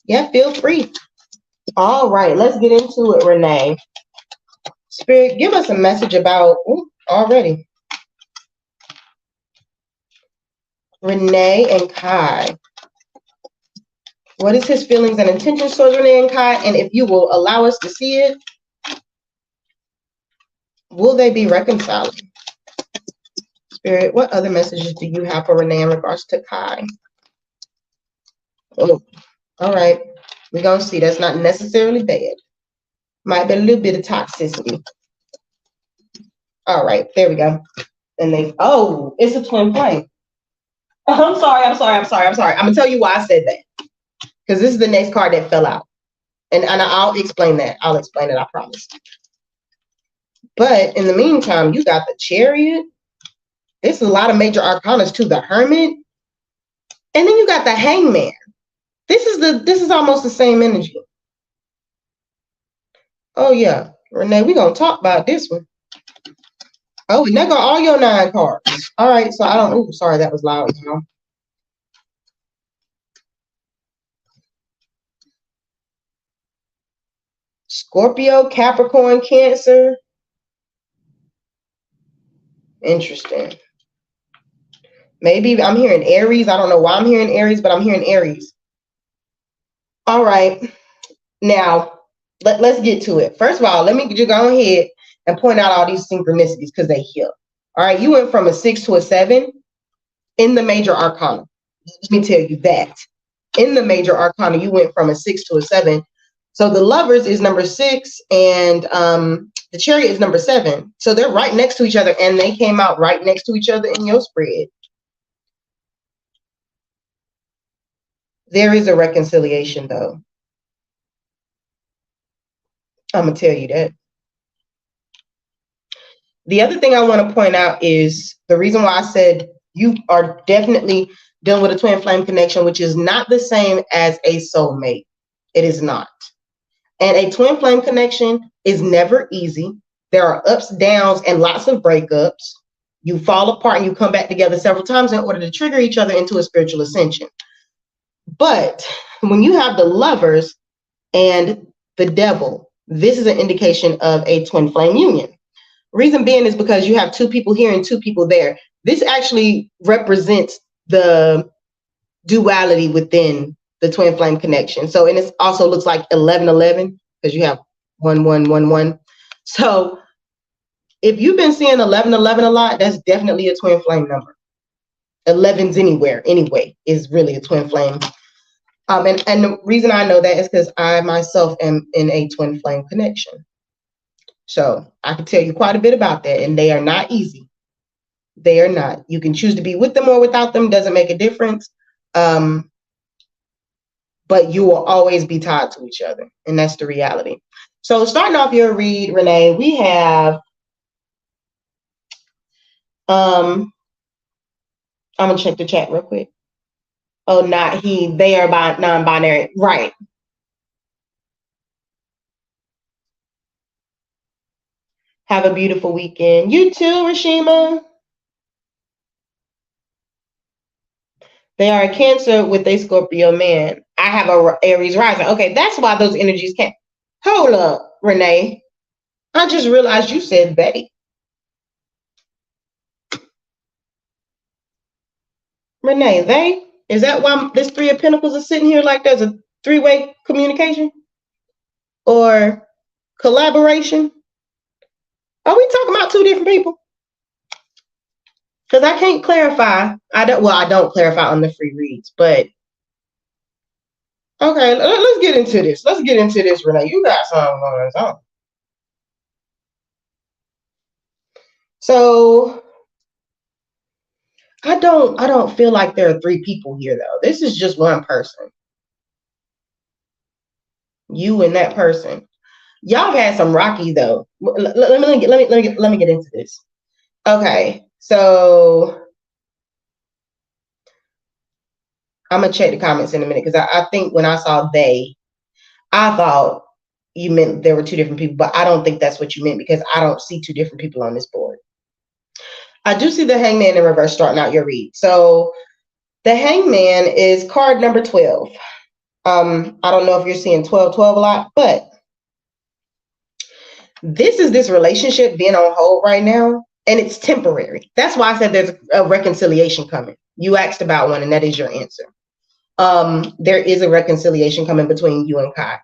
yeah, feel free. All right, let's get into it, Renee. Spirit, give us a message about already. Renee and Kai. What is his feelings and intentions towards Renee and Kai? And if you will allow us to see it, will they be reconciling? Spirit, what other messages do you have for Renee in regards to Kai? Oh, all right. We're going to see. That's not necessarily bad. Might be a little bit of toxicity. All right. There we go. And it's a twin flame. I'm gonna tell you why I said that. Because this is the next card that fell out. And I'll explain that. I'll explain it, I promise. But in the meantime, you got the Chariot. This is a lot of major arcanas too. The Hermit. And then you got the Hangman. This is almost the same energy. Oh yeah, Renee, we're gonna talk about this one. Oh, and there go all your 9 cards. All right, so I don't. Oh, sorry, that was loud. Scorpio, Capricorn, Cancer. Interesting. Maybe I'm hearing Aries. I don't know why I'm hearing Aries, but I'm hearing Aries. All right. Now, let's get to it. First of all, let me just go ahead and point out all these synchronicities because they here. All right, you went from a 6 to a 7 in the major arcana. Let me tell you that. In the major arcana, you went from a 6 to a 7. So the Lovers is number 6 and the Chariot is number 7. So they're right next to each other and they came out right next to each other in your spread. There is a reconciliation though. I'm going to tell you that. The other thing I want to point out is the reason why I said you are definitely dealing with a twin flame connection, which is not the same as a soulmate. It is not. And a twin flame connection is never easy. There are ups, downs, and lots of breakups. You fall apart and you come back together several times in order to trigger each other into a spiritual ascension. But when you have the Lovers and the Devil, this is an indication of a twin flame union. Reason being is because you have 2 people here and 2 people there. This actually represents the duality within the twin flame connection. So, and it also looks like 1111 because you have 1111. So if you've been seeing 1111 a lot, that's definitely a twin flame number. 11's anywhere anyway is really a twin flame. And the reason I know that is because I myself am in a twin flame connection. So I can tell you quite a bit about that, and they are not easy. They are not. You can choose to be with them or without them, doesn't make a difference. But you will always be tied to each other, and that's the reality. So starting off your read, Renee, we have, I'm gonna check the chat real quick. Oh, not he, they are non-binary, right. Have a beautiful weekend. You too, Rashima. They are a Cancer with a Scorpio man. I have a Aries rising. Okay, that's why those energies can't. Hold up, Renee. I just realized you said they. Renee, they? Is that why this 3 of Pentacles is sitting here like there's a 3-way communication? Or collaboration? Are we talking about 2 different people? Because I can't clarify. I don't clarify on the free reads, but okay, let's get into this. Let's get into this, Renee. You got something going on. So I don't feel like there are 3 people here though. This is just one person. You and that person. Y'all have had some rocky though. Let me get into this. Okay, so I'm gonna check the comments in a minute because I think when I saw they, I thought you meant there were 2 different people, but I don't think that's what you meant because I don't see 2 different people on this board. I do see the Hangman in reverse starting out your read. So the Hangman is card number 12. I don't know if you're seeing 1212 a lot, but this is this relationship being on hold right now, and it's temporary. That's why I said there's a reconciliation coming. You asked about one, and that is your answer. There is a reconciliation coming between you and Kai.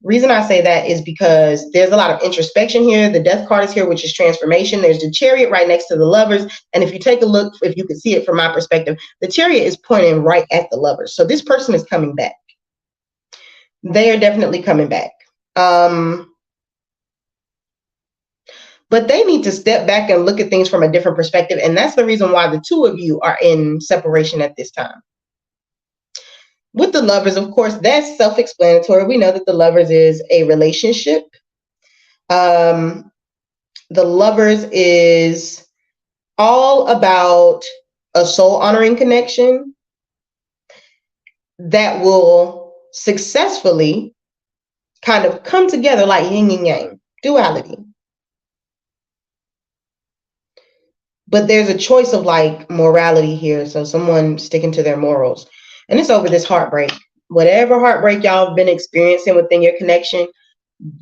Reason I say that is because there's a lot of introspection here. The Death card is here, which is transformation. There's the Chariot right next to the Lovers. And if you take a look, if you can see it from my perspective, the Chariot is pointing right at the Lovers. So this person is coming back. They are definitely coming back. But they need to step back and look at things from a different perspective. And that's the reason why the two of you are in separation at this time. With the lovers, of course, that's self-explanatory. We know that the lovers is a relationship. The lovers is all about a soul honoring connection that will successfully kind of come together like yin and yang, duality. But there's a choice of like morality here. So someone sticking to their morals. And it's over this heartbreak. Whatever heartbreak y'all have been experiencing within your connection,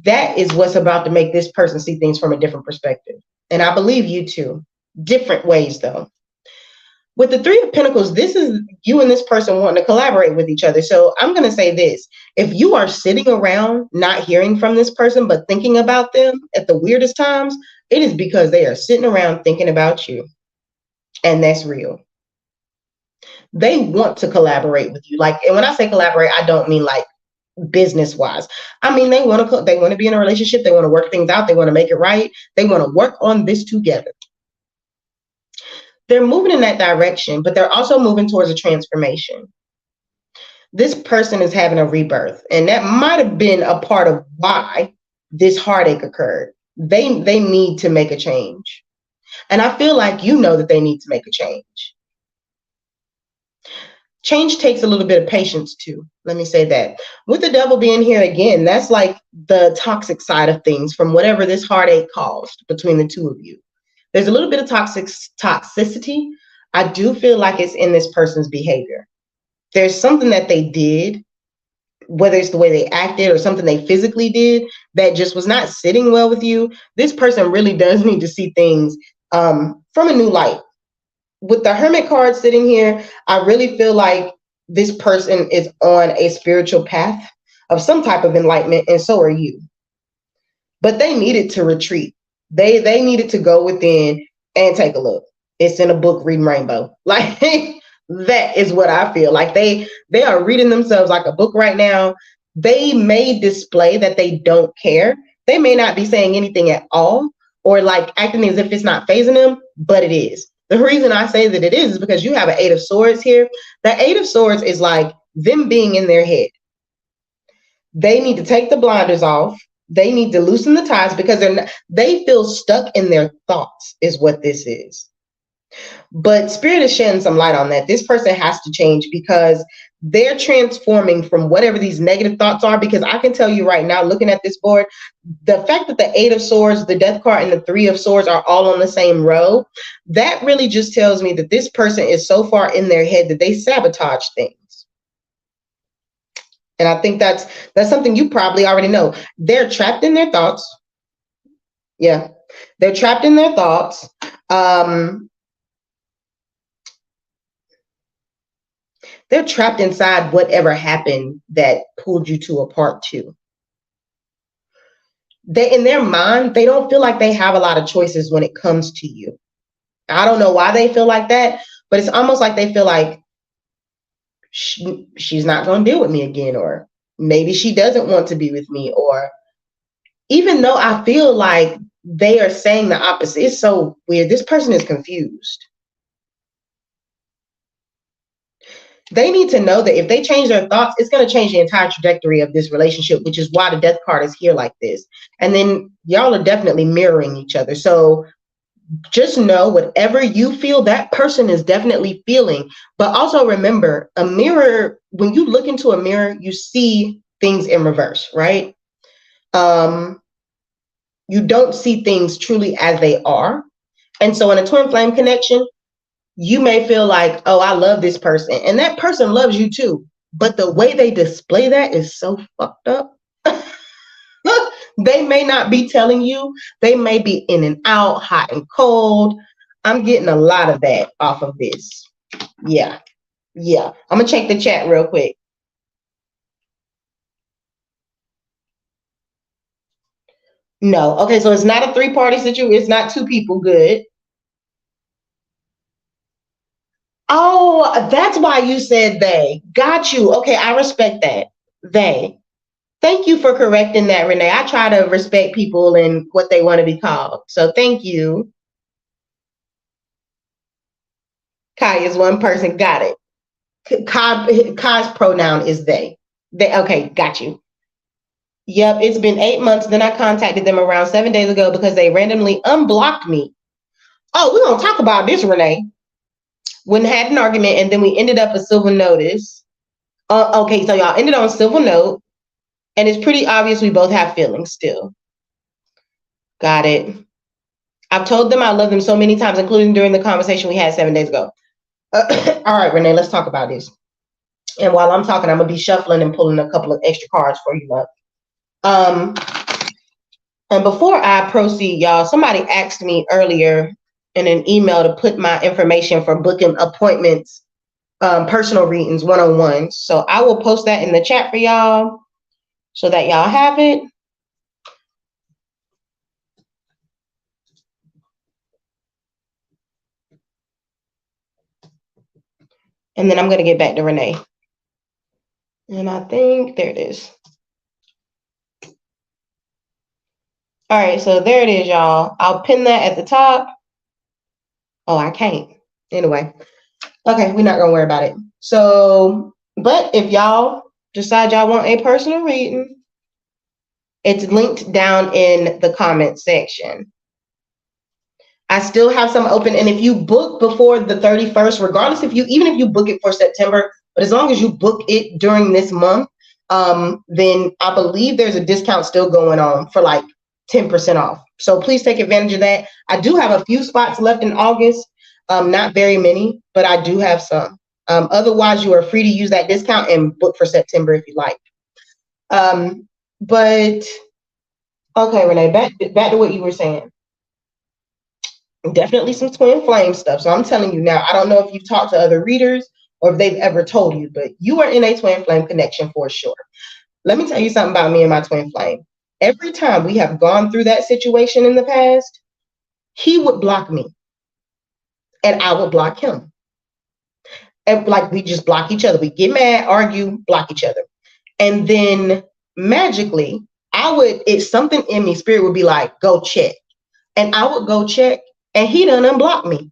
that is what's about to make this person see things from a different perspective. And I believe you too. Different ways though. With the Three of Pentacles, this is you and this person wanting to collaborate with each other. So I'm going to say this. If you are sitting around not hearing from this person, but thinking about them at the weirdest times, it is because they are sitting around thinking about you. And that's real. They want to collaborate with you. Like, and when I say collaborate, I don't mean like business wise. I mean, they want to be in a relationship. They want to work things out. They want to make it right. They want to work on this together. They're moving in that direction, but they're also moving towards a transformation. This person is having a rebirth, and that might have been a part of why this heartache occurred. They need to make a change. And I feel like you know that they need to make a change. Change takes a little bit of patience too. Let me say that. With the devil being here again, that's like the toxic side of things from whatever this heartache caused between the two of you. There's a little bit of toxicity. I do feel like it's in this person's behavior. There's something that they did, whether it's the way they acted or something they physically did that just was not sitting well with you. This person really does need to see things from a new light. With the Hermit card sitting here, I really feel like this person is on a spiritual path of some type of enlightenment, and so are you. But they needed to retreat. They needed to go within and take a look. It's in a book, reading Rainbow. Like that is what I feel like. They are reading themselves like a book right now. They may display that they don't care. They may not be saying anything at all or like acting as if it's not phasing them, but it is. The reason I say that it is because you have an Eight of Swords here. The Eight of Swords is like them being in their head. They need to take the blinders off. They need to loosen the ties because they feel stuck in their thoughts is what this is. But Spirit is shedding some light on that. This person has to change because they're transforming from whatever these negative thoughts are. Because I can tell you right now, looking at this board, the fact that the Eight of Swords, the Death card, and the Three of Swords are all on the same row, that really just tells me that this person is so far in their head that they sabotage things. And I think that's something you probably already know. They're trapped in their thoughts. Yeah, they're trapped in their thoughts. They're trapped inside whatever happened that pulled you two apart too. They, in their mind, they don't feel like they have a lot of choices when it comes to you. I don't know why they feel like that, but it's almost like they feel like she's not going to deal with me again, or maybe she doesn't want to be with me, or even though I feel like they are saying the opposite. It's so weird. This person is confused. They need to know that if they change their thoughts, it's going to change the entire trajectory of this relationship, which is why the Death card is here like this. And then y'all are definitely mirroring each other. So just know whatever you feel, that person is definitely feeling. But also remember, a mirror, when you look into a mirror, you see things in reverse, right? You don't see things truly as they are. And so in a twin flame connection, you may feel like, oh, I love this person. And that person loves you too. But the way they display that is so fucked up. They may not be telling you. They may be in and out, hot and cold. I'm getting a lot of that off of this. Yeah. I'm going to check the chat real quick. No. Okay, so it's not a three-party situation. It's not two people. Good. Oh, that's why you said they. Got you. Okay, I respect that. They. Thank you for correcting that, Renee. I try to respect people and what they want to be called. So thank you. Kai is one person. Got it. Kai's pronoun is they. They. Okay, got you. Yep, it's been 8 months. Then I contacted them around 7 days ago because they randomly unblocked me. Oh, we're gonna talk about this, Renee. When had an argument, and then we ended up a civil notice. Okay, so y'all ended on civil note, and it's pretty obvious we both have feelings still. Got it. I've told them I love them so many times, including during the conversation we had 7 days ago. All right, Renee, let's talk about this. And while I'm talking, I'm gonna be shuffling and pulling a couple of extra cards for you, love. And before I proceed, y'all, somebody asked me earlier in an email to put my information for booking appointments, personal readings, one-on-ones. So I will post that in the chat for y'all so that y'all have it. And then I'm going to get back to Renee. And I think there it is. All right, so there it is, y'all. I'll pin that at the top. Oh, I can't. Anyway. Okay, we're not going to worry about it. So, but if y'all decide y'all want a personal reading, it's linked down in the comment section. I still have some open, and if you book before the 31st, regardless even if you book it for September, but as long as you book it during this month, then I believe there's a discount still going on for like 10% off. So please take advantage of that. I do have a few spots left in August, not very many, but I do have some. Otherwise, you are free to use that discount and book for September if you like. But okay, Renee, back to what you were saying. Definitely some twin flame stuff. So I'm telling you now, I don't know if you've talked to other readers or if they've ever told you, but you are in a twin flame connection for sure. Let me tell you something about me and my twin flame. Every time we have gone through that situation in the past, he would block me and I would block him. And like we just block each other. We get mad, argue, block each other. And then magically, it's something in me, spirit would be like, go check. And I would go check and he done unblock me.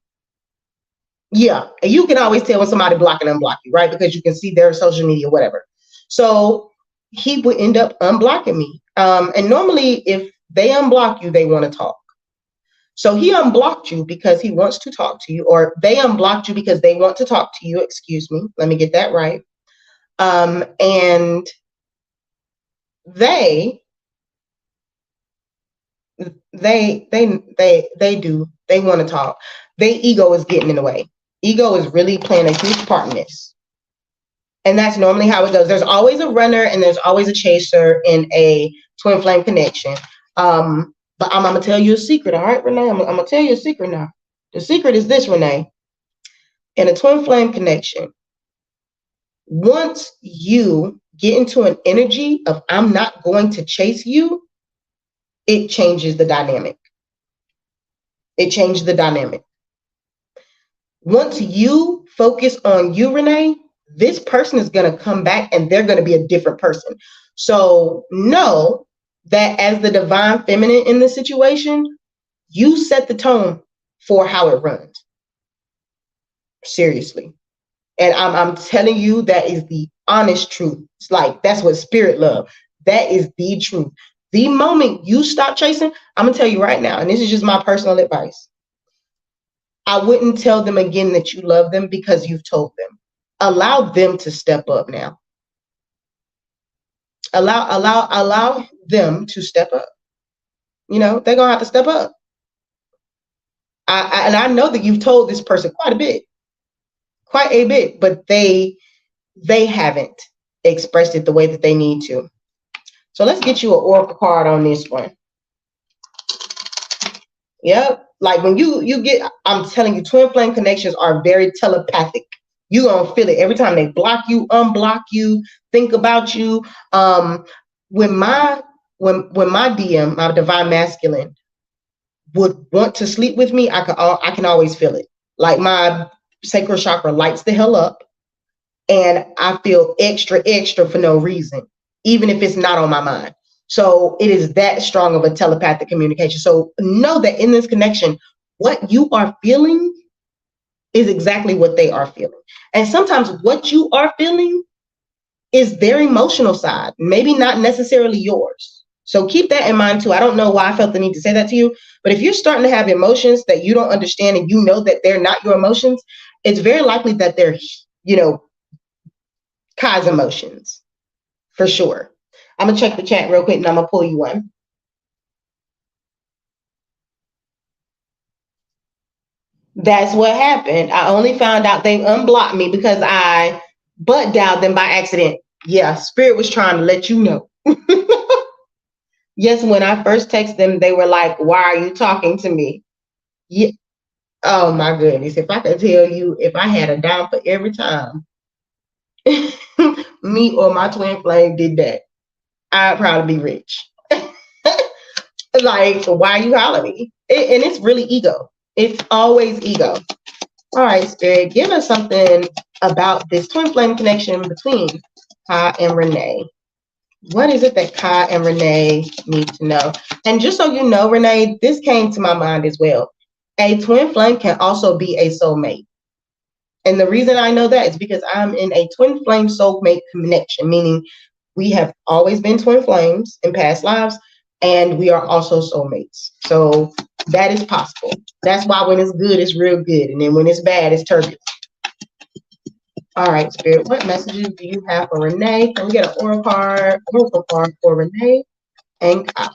Yeah, you can always tell when somebody block and unblock you, right? Because you can see their social media, whatever. So he would end up unblocking me. And normally if they unblock you, they want to talk. So he unblocked you because he wants to talk to you, or they unblocked you because they want to talk to you. Excuse me. Let me get that right. And they want to talk. Their ego is getting in the way. Ego is really playing a huge part in this. And that's normally how it goes. There's always a runner and there's always a chaser in a twin flame connection. But I'm going to tell you a secret. All right, Renee, I'm going to tell you a secret now. The secret is this, Renee. In a twin flame connection, once you get into an energy of I'm not going to chase you, it changes the dynamic. It changes the dynamic. Once you focus on you, Renee, this person is going to come back and they're going to be a different person. So know that as the divine feminine in this situation, you set the tone for how it runs. Seriously. And I'm telling you, that is the honest truth. It's like, that's what spirit love. That is the truth. The moment you stop chasing, I'm going to tell you right now, and this is just my personal advice. I wouldn't tell them again that you love them because you've told them. Allow them to step up now. Allow them to step up. You know, they're going to have to step up. And I know that you've told this person quite a bit, but they haven't expressed it the way that they need to. So let's get you an oracle card on this one. Yep. Like when you get, I'm telling you, twin flame connections are very telepathic. You're going to feel it every time they block you, unblock you, think about you. When my DM, my divine masculine, would want to sleep with me, I can always feel it. Like my sacral chakra lights the hell up and I feel extra for no reason. even if it's not on my mind. So it is that strong of a telepathic communication. So know that in this connection, what you are feeling is exactly what they are feeling. And sometimes what you are feeling is their emotional side, maybe not necessarily yours. So keep that in mind too. I don't know why I felt the need to say that to you, but if you're starting to have emotions that you don't understand and you know that they're not your emotions, it's very likely that they're, Kai's emotions, for sure. I'm gonna check the chat real quick and I'm gonna pull you one. That's what happened. I only found out they unblocked me because I butt dialed them by accident. Yeah, Spirit was trying to let you know. Yes, when I first texted them, they were like, "Why are you talking to me?" Yeah. Oh my goodness. If I could tell you, if I had a dime for every time me or my twin flame did that, I'd probably be rich. Like, why are you hollering at me? And it's really ego. It's always ego. All right, Spirit, give us something about this twin flame connection between Kai and Renee. What is it that Kai and Renee need to know? And just so you know, Renee, this came to my mind as well. A twin flame can also be a soulmate. And the reason I know that is because I'm in a twin flame soulmate connection, meaning we have always been twin flames in past lives, and we are also soulmates. So that is possible. That's why when it's good, it's real good. And then when it's bad, it's turbulent. All right, Spirit, what messages do you have for Renee? Can we get an oracle card for Renee and Kai?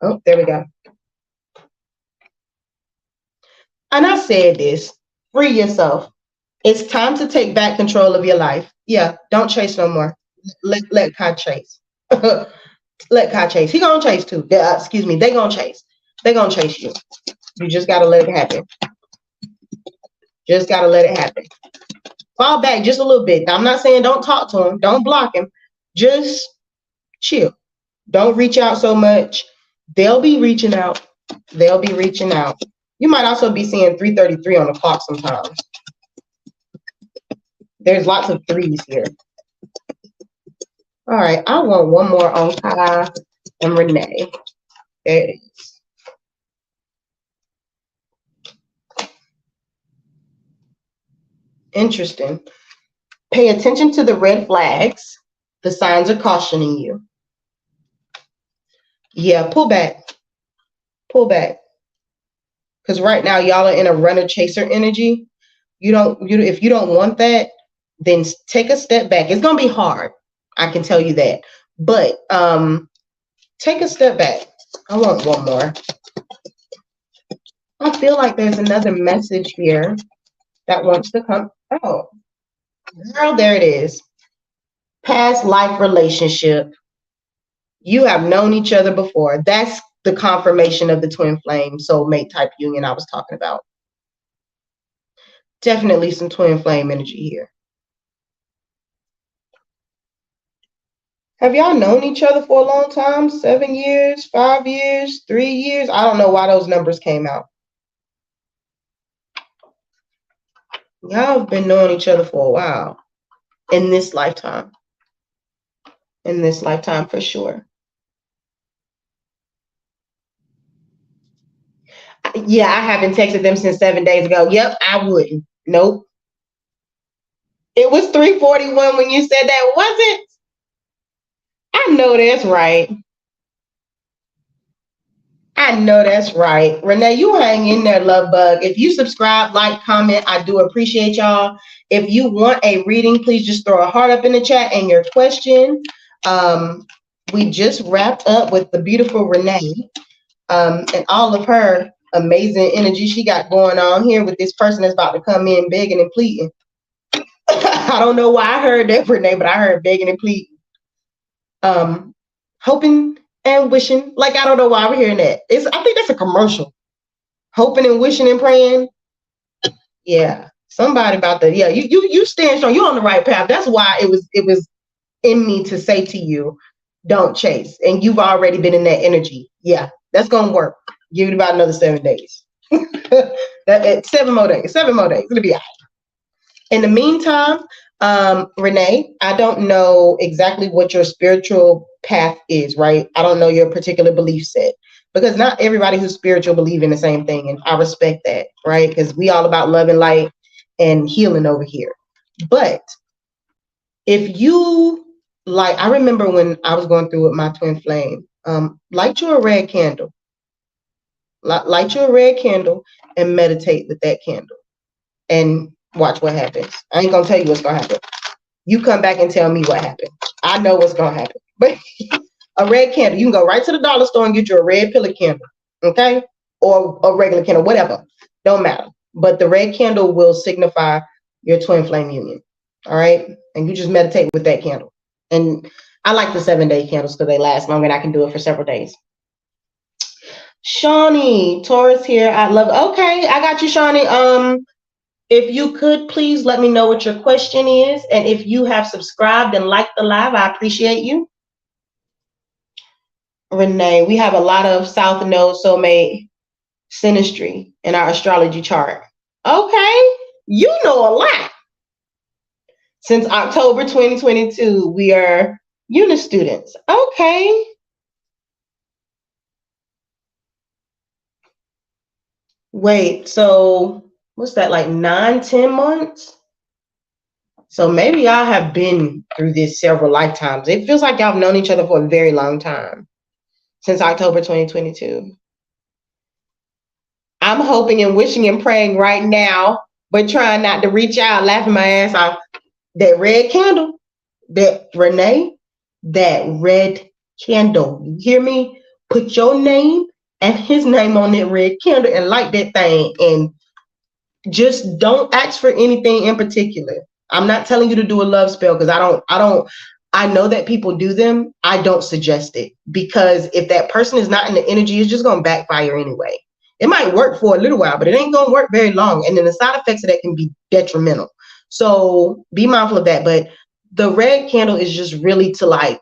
Oh, there we go. And I said this, free yourself. It's time to take back control of your life. Yeah, don't chase no more. Let Kai chase. Let Kai chase. He gonna chase too. Excuse me, they gonna chase. They gonna chase you. You just gotta let it happen. Just gotta let it happen. Fall back just a little bit. Now, I'm not saying don't talk to him. Don't block him. Just chill. Don't reach out so much. They'll be reaching out. They'll be reaching out. You might also be seeing 3:33 on the clock sometimes. There's lots of threes here. All right, I want one more on Kai and Renee. There it is. Interesting. Pay attention to the red flags. The signs are cautioning you. Yeah, pull back. Pull back. Because right now y'all are in a runner chaser energy. If you don't want that, then take a step back. It's gonna be hard. I can tell you that. But take a step back. I want one more. I feel like there's another message here that wants to come. Oh, girl, there it is. Past life relationship. You have known each other before. That's the confirmation of the twin flame soulmate type union I was talking about. Definitely some twin flame energy here. Have y'all known each other for a long time? 7 years, 5 years, 3 years? I don't know why those numbers came out. Y'all have been knowing each other for a while in this lifetime. In this lifetime, for sure. Yeah, I haven't texted them since 7 days ago. Yep, I wouldn't. Nope. It was 3:41 when you said that, was it? I know that's right. I know that's right. Renee, you hang in there, love bug. If you subscribe, like, comment, I do appreciate y'all. If you want a reading, please just throw a heart up in the chat and your question. We just wrapped up with the beautiful Renee and all of her amazing energy she got going on here with this person that's about to come in begging and pleading. I don't know why I heard that, Renee, but I heard begging and pleading. Hoping and wishing. Like, I don't know why we're hearing that. I think that's a commercial. Hoping and wishing and praying. Yeah. Somebody about that. Yeah, you stand strong. You're on the right path. That's why it was in me to say to you, don't chase. And you've already been in that energy. Yeah, that's gonna work. Give it about another 7 days. 7 more days. 7 more days. It'll be all right. In the meantime, Renee, I don't know exactly what your spiritual path is, right? I don't know your particular belief set because not everybody who's spiritual believe in the same thing, and I respect that, right? Because we all about love and light and healing over here. But if you like, I remember when I was going through with my twin flame, light you a red candle, light you a red candle, and meditate with that candle, and watch what happens. I ain't gonna tell you what's gonna happen. You come back and tell me what happened. I know what's gonna happen. But a red candle, you can go right to the dollar store and get you a red pillar candle, okay? Or a regular candle, whatever. Don't matter. But the red candle will signify your twin flame union. All right. And you just meditate with that candle. And I like the 7-day candles because they last longer and I can do it for several days. Shawnee, Taurus here. I love. Okay, I got you, Shawnee. If you could please let me know what your question is, and if you have subscribed and liked the live, I appreciate you. Renee, we have a lot of South Node soulmate synastry in our astrology chart. Okay, you know a lot. Since October 2022, we are uni students. Okay. Wait, so what's that, like 9-10 months? So maybe y'all have been through this several lifetimes. It feels like y'all have known each other for a very long time, since October 2022. I'm hoping and wishing and praying right now, but trying not to reach out, laughing my ass off. That red candle, that Renee, that red candle. You hear me? Put your name and his name on that red candle and light that thing. And just don't ask for anything in particular. I'm not telling you to do a love spell because I know that people do them. I don't suggest it because if that person is not in the energy, it's just going to backfire anyway. It might work for a little while, but it ain't going to work very long. And then the side effects of that can be detrimental. So be mindful of that. But the red candle is just really to like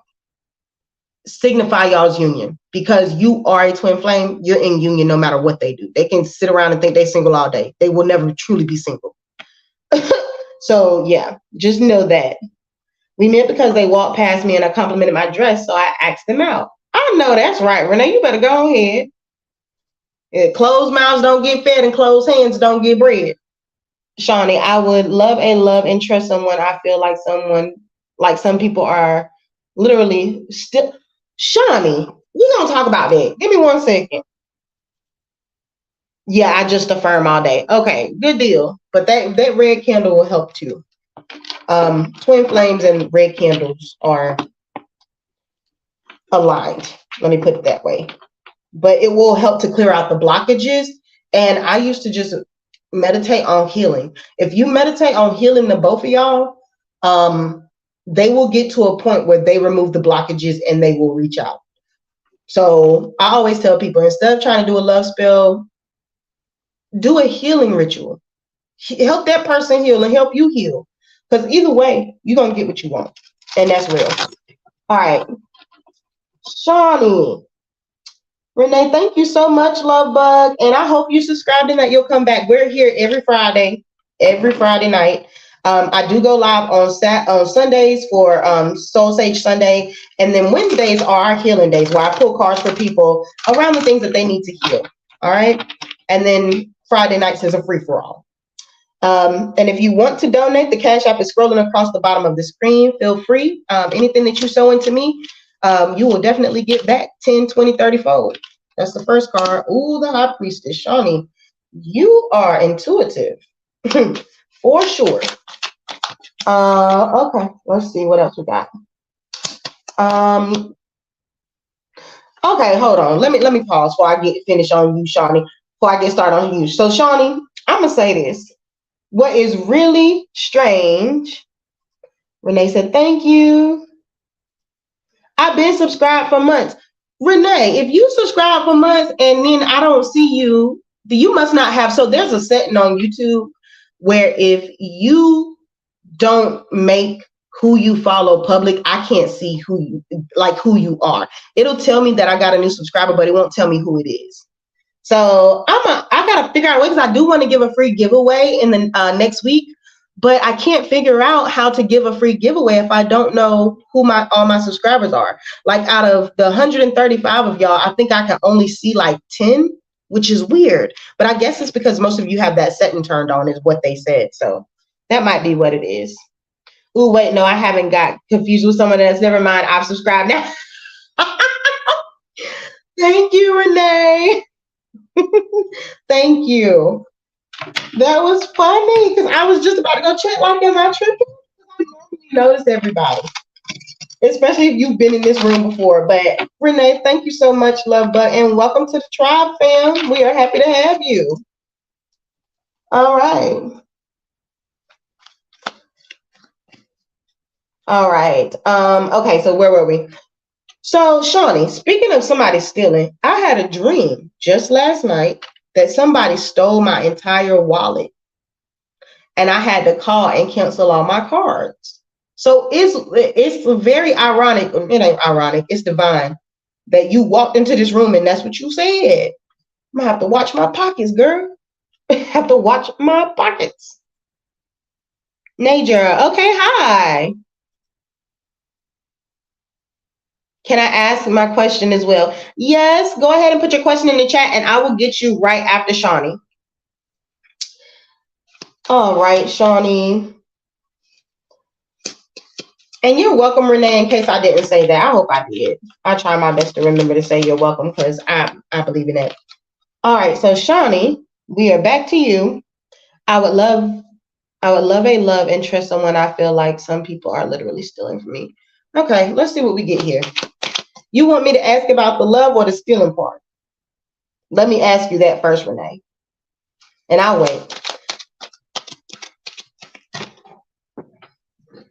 signify y'all's union because you are a twin flame. You're in union no matter what they do. They can sit around and think they're single all day. They will never truly be single. So yeah, just know that. We met because they walked past me and I complimented my dress, so I asked them out. I know that's right, Renee. You better go ahead. Closed mouths don't get fed and closed hands don't get bread. Shawnee, I would love and trust someone. I feel like someone, like some people are literally still. Shawnee, we're going to talk about that. Give me 1 second. Yeah, I just affirm all day. Okay, good deal. But that red candle will help too. Twin flames and red candles are aligned. Let me put it that way. But it will help to clear out the blockages. And I used to just meditate on healing. If you meditate on healing the both of y'all, they will get to a point where they remove the blockages and they will reach out. So I always tell people, instead of trying to do a love spell, do a healing ritual. Help that person heal and help you heal. Because either way, you're going to get what you want. And that's real. All right. Shawnee. Renee, thank you so much, love bug. And I hope you subscribed and that you'll come back. We're here every Friday night. I do go live on Sundays for Soul Sage Sunday. And then Wednesdays are our healing days where I pull cards for people around the things that they need to heal. All right. And then Friday nights is a free-for-all. And if you want to donate, the Cash App is scrolling across the bottom of the screen. Feel free. Anything that you sow into me, you will definitely get back 10, 20, 30 fold. That's the first card. Ooh, the High Priestess. Shawnee, you are intuitive. For sure. Okay, let's see what else we got. Okay, hold on. Let me pause before I get finished on you, Shawnee. Before I get started on you. So, Shawnee, I'm gonna say this. What is really strange, Renee said, thank you. I've been subscribed for months. Renee, if you subscribe for months and then I don't see you, you must not have. So there's a setting on YouTube where if you don't make who you follow public, I can't see who you are. It'll tell me that I got a new subscriber, but it won't tell me who it is. So I gotta figure out a way because I do want to give a free giveaway in the next week but I can't figure out how to give a free giveaway if I don't know who all my subscribers are. Like out of the 135 of y'all, I think I can only see like 10, which is weird. But I guess it's because most of you have that setting turned on is what they said. So that might be what it is. Ooh, wait, no, I haven't got confused with someone else. Never mind, I've subscribed now. Thank you, Renee. Thank you. That was funny because I was just about to go check like as I tripping. I normally notice everybody, especially if you've been in this room before. But Renee, thank you so much, love bug, and welcome to the tribe, fam. We are happy to have you. All right. All right. Okay, so where were we? So, Shawnee, speaking of somebody stealing, I had a dream just last night that somebody stole my entire wallet. And I had to call and cancel all my cards. So it's very ironic. It ain't ironic. It's divine that you walked into this room and that's what you said. I'm gonna have to watch my pockets, girl. Have to watch my pockets. Naja, okay, hi. Can I ask my question as well? Yes, go ahead and put your question in the chat and I will get you right after Shawnee. All right, Shawnee. And you're welcome, Renee, in case I didn't say that. I hope I did. I try my best to remember to say you're welcome because I believe in that. All right, so Shawnee, we are back to you. I would love a love interest someone I feel like some people are literally stealing from me. Okay, let's see what we get here. You want me to ask about the love or the stealing part? Let me ask you that first, Renee. And I'll wait.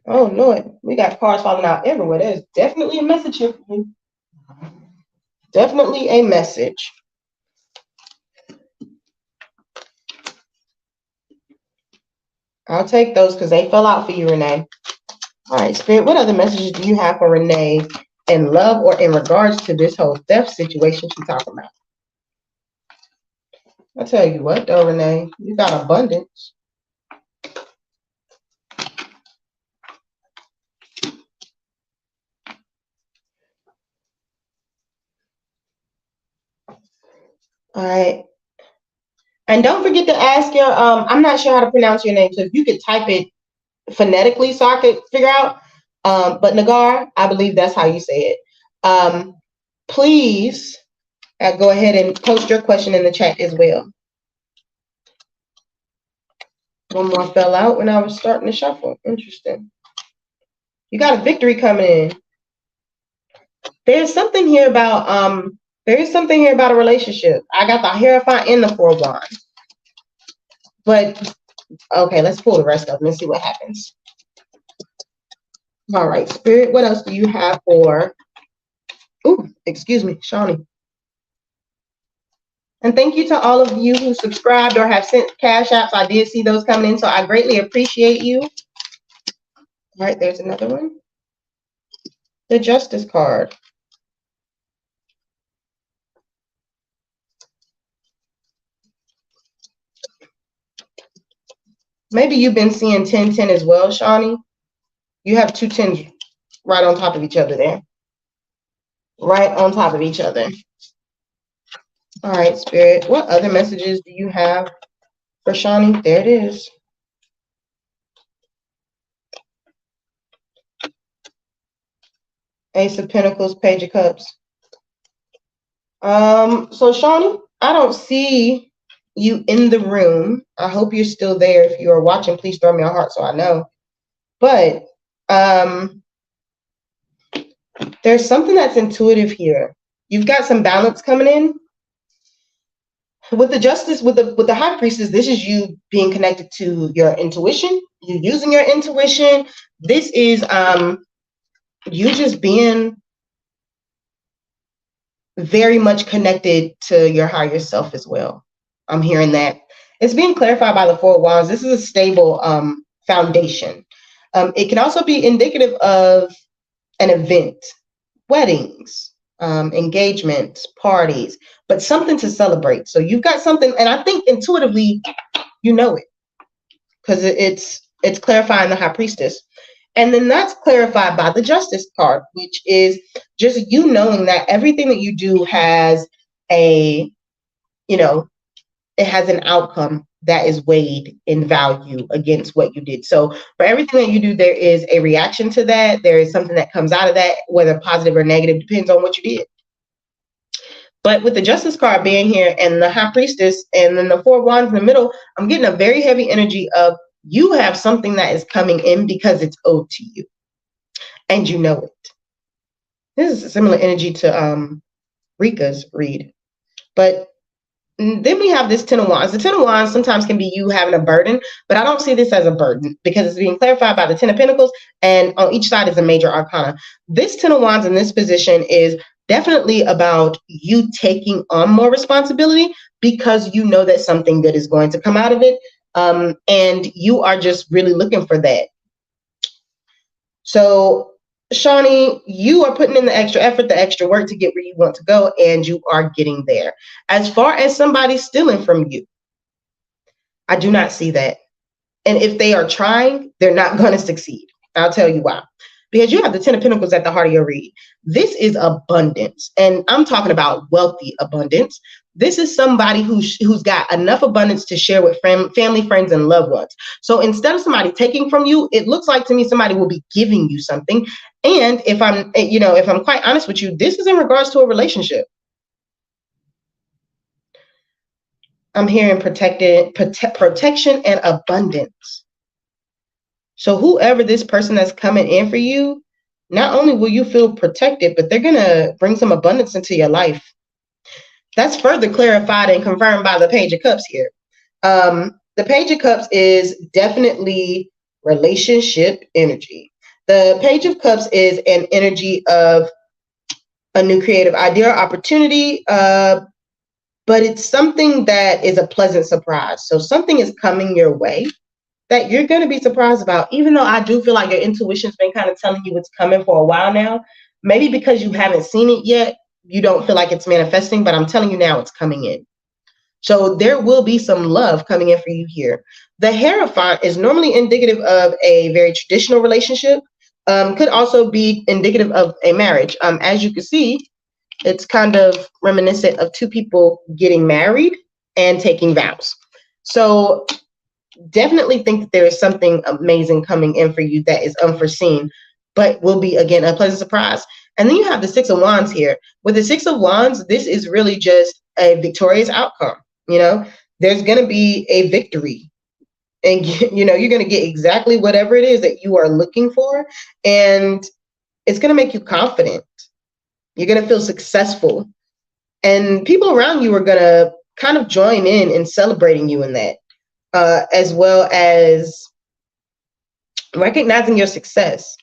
Oh, Lord, we got cards falling out everywhere. There's definitely a message here for you. Definitely a message. I'll take those because they fell out for you, Renee. All right, Spirit, what other messages do you have for Renee in love or in regards to this whole theft situation she's talking about? I'll tell you what, though, Renee, you got abundance. All right. And don't forget to ask your, I'm not sure how to pronounce your name, so if you could type it phonetically so I could figure out. But Nagar, I believe that's how you say it. Please go ahead and post your question in the chat as well. One more fell out when I was starting to shuffle. Interesting. You got a victory coming in. There's something here about a relationship. I got the Hierophant and the 4 of Wands. But okay, let's pull the rest of them and see what happens. All right, Spirit, what else do you have for, excuse me, Shawnee? And thank you to all of you who subscribed or have sent cash apps. I did see those coming in, so I greatly appreciate you. All right, there's another one. The Justice card. Maybe you've been seeing 10-10 as well, Shawnee. You have 2 10s right on top of each other there. Right on top of each other. All right, Spirit. What other messages do you have for Shawnee? There it is. Ace of Pentacles, Page of Cups. So Shawnee, I don't see you in the room. I hope you're still there. If you are watching, please throw me a heart so I know. But there's something that's intuitive here. You've got some balance coming in. With the Justice, with the High Priestess, this is you being connected to your intuition, you using your intuition. This is you just being very much connected to your higher self as well. I'm hearing that. It's being clarified by the 4 of Wands. This is a stable foundation. It can also be indicative of an event, weddings, engagements, parties, but something to celebrate. So you've got something, and I think intuitively you know it because it's it's clarifying the High Priestess. And then that's clarified by the Justice card, which is just you knowing that everything that you do has a, you know, it has an outcome that is weighed in value against what you did. So for everything that you do, there is a reaction to that. There is something that comes out of that, whether positive or negative, depends on what you did. But with the Justice card being here and the High Priestess and then the Four of Wands in the middle, I'm getting a very heavy energy of you have something that is coming in because it's owed to you. And you know it. This is a similar energy to Rika's read. But then we have this Ten of Wands. The Ten of Wands sometimes can be you having a burden, but I don't see this as a burden because it's being clarified by the Ten of Pentacles, and on each side is a major arcana. This Ten of Wands in this position is definitely about you taking on more responsibility because you know that something good is going to come out of it, and you are just really looking for that. So Shani, you are putting in the extra effort, the extra work to get where you want to go, and you are getting there. As far as somebody stealing from you, I do not see that. And if they are trying, they're not going to succeed. I'll tell you why. Because you have the Ten of Pentacles at the heart of your read. This is abundance. And I'm talking about wealthy abundance. This is somebody who's got enough abundance to share with family, friends, and loved ones. So instead of somebody taking from you, it looks like to me somebody will be giving you something. And if I'm quite honest with you, this is in regards to a relationship. I'm hearing protection and abundance. So whoever this person that's coming in for you, not only will you feel protected, but they're going to bring some abundance into your life. That's further clarified and confirmed by the Page of Cups here. The Page of Cups is definitely relationship energy. The Page of Cups is an energy of a new creative idea or opportunity, but it's something that is a pleasant surprise. So something is coming your way that you're going to be surprised about, even though I do feel like your intuition's been kind of telling you it's coming for a while now. Maybe because you haven't seen it yet, you don't feel like it's manifesting, but I'm telling you now it's coming in. So there will be some love coming in for you here. The Hierophant is normally indicative of a very traditional relationship. Could also be indicative of a marriage. As you can see, it's kind of reminiscent of two people getting married and taking vows. So definitely think that there is something amazing coming in for you that is unforeseen, but will be, again, a pleasant surprise. And then you have the Six of Wands here. With the Six of Wands, this is really just a victorious outcome. You know, there's going to be a victory. And, you know, you're going to get exactly whatever it is that you are looking for. And it's going to make you confident. You're going to feel successful. And people around you are going to kind of join in celebrating you in that, as well as recognizing your success,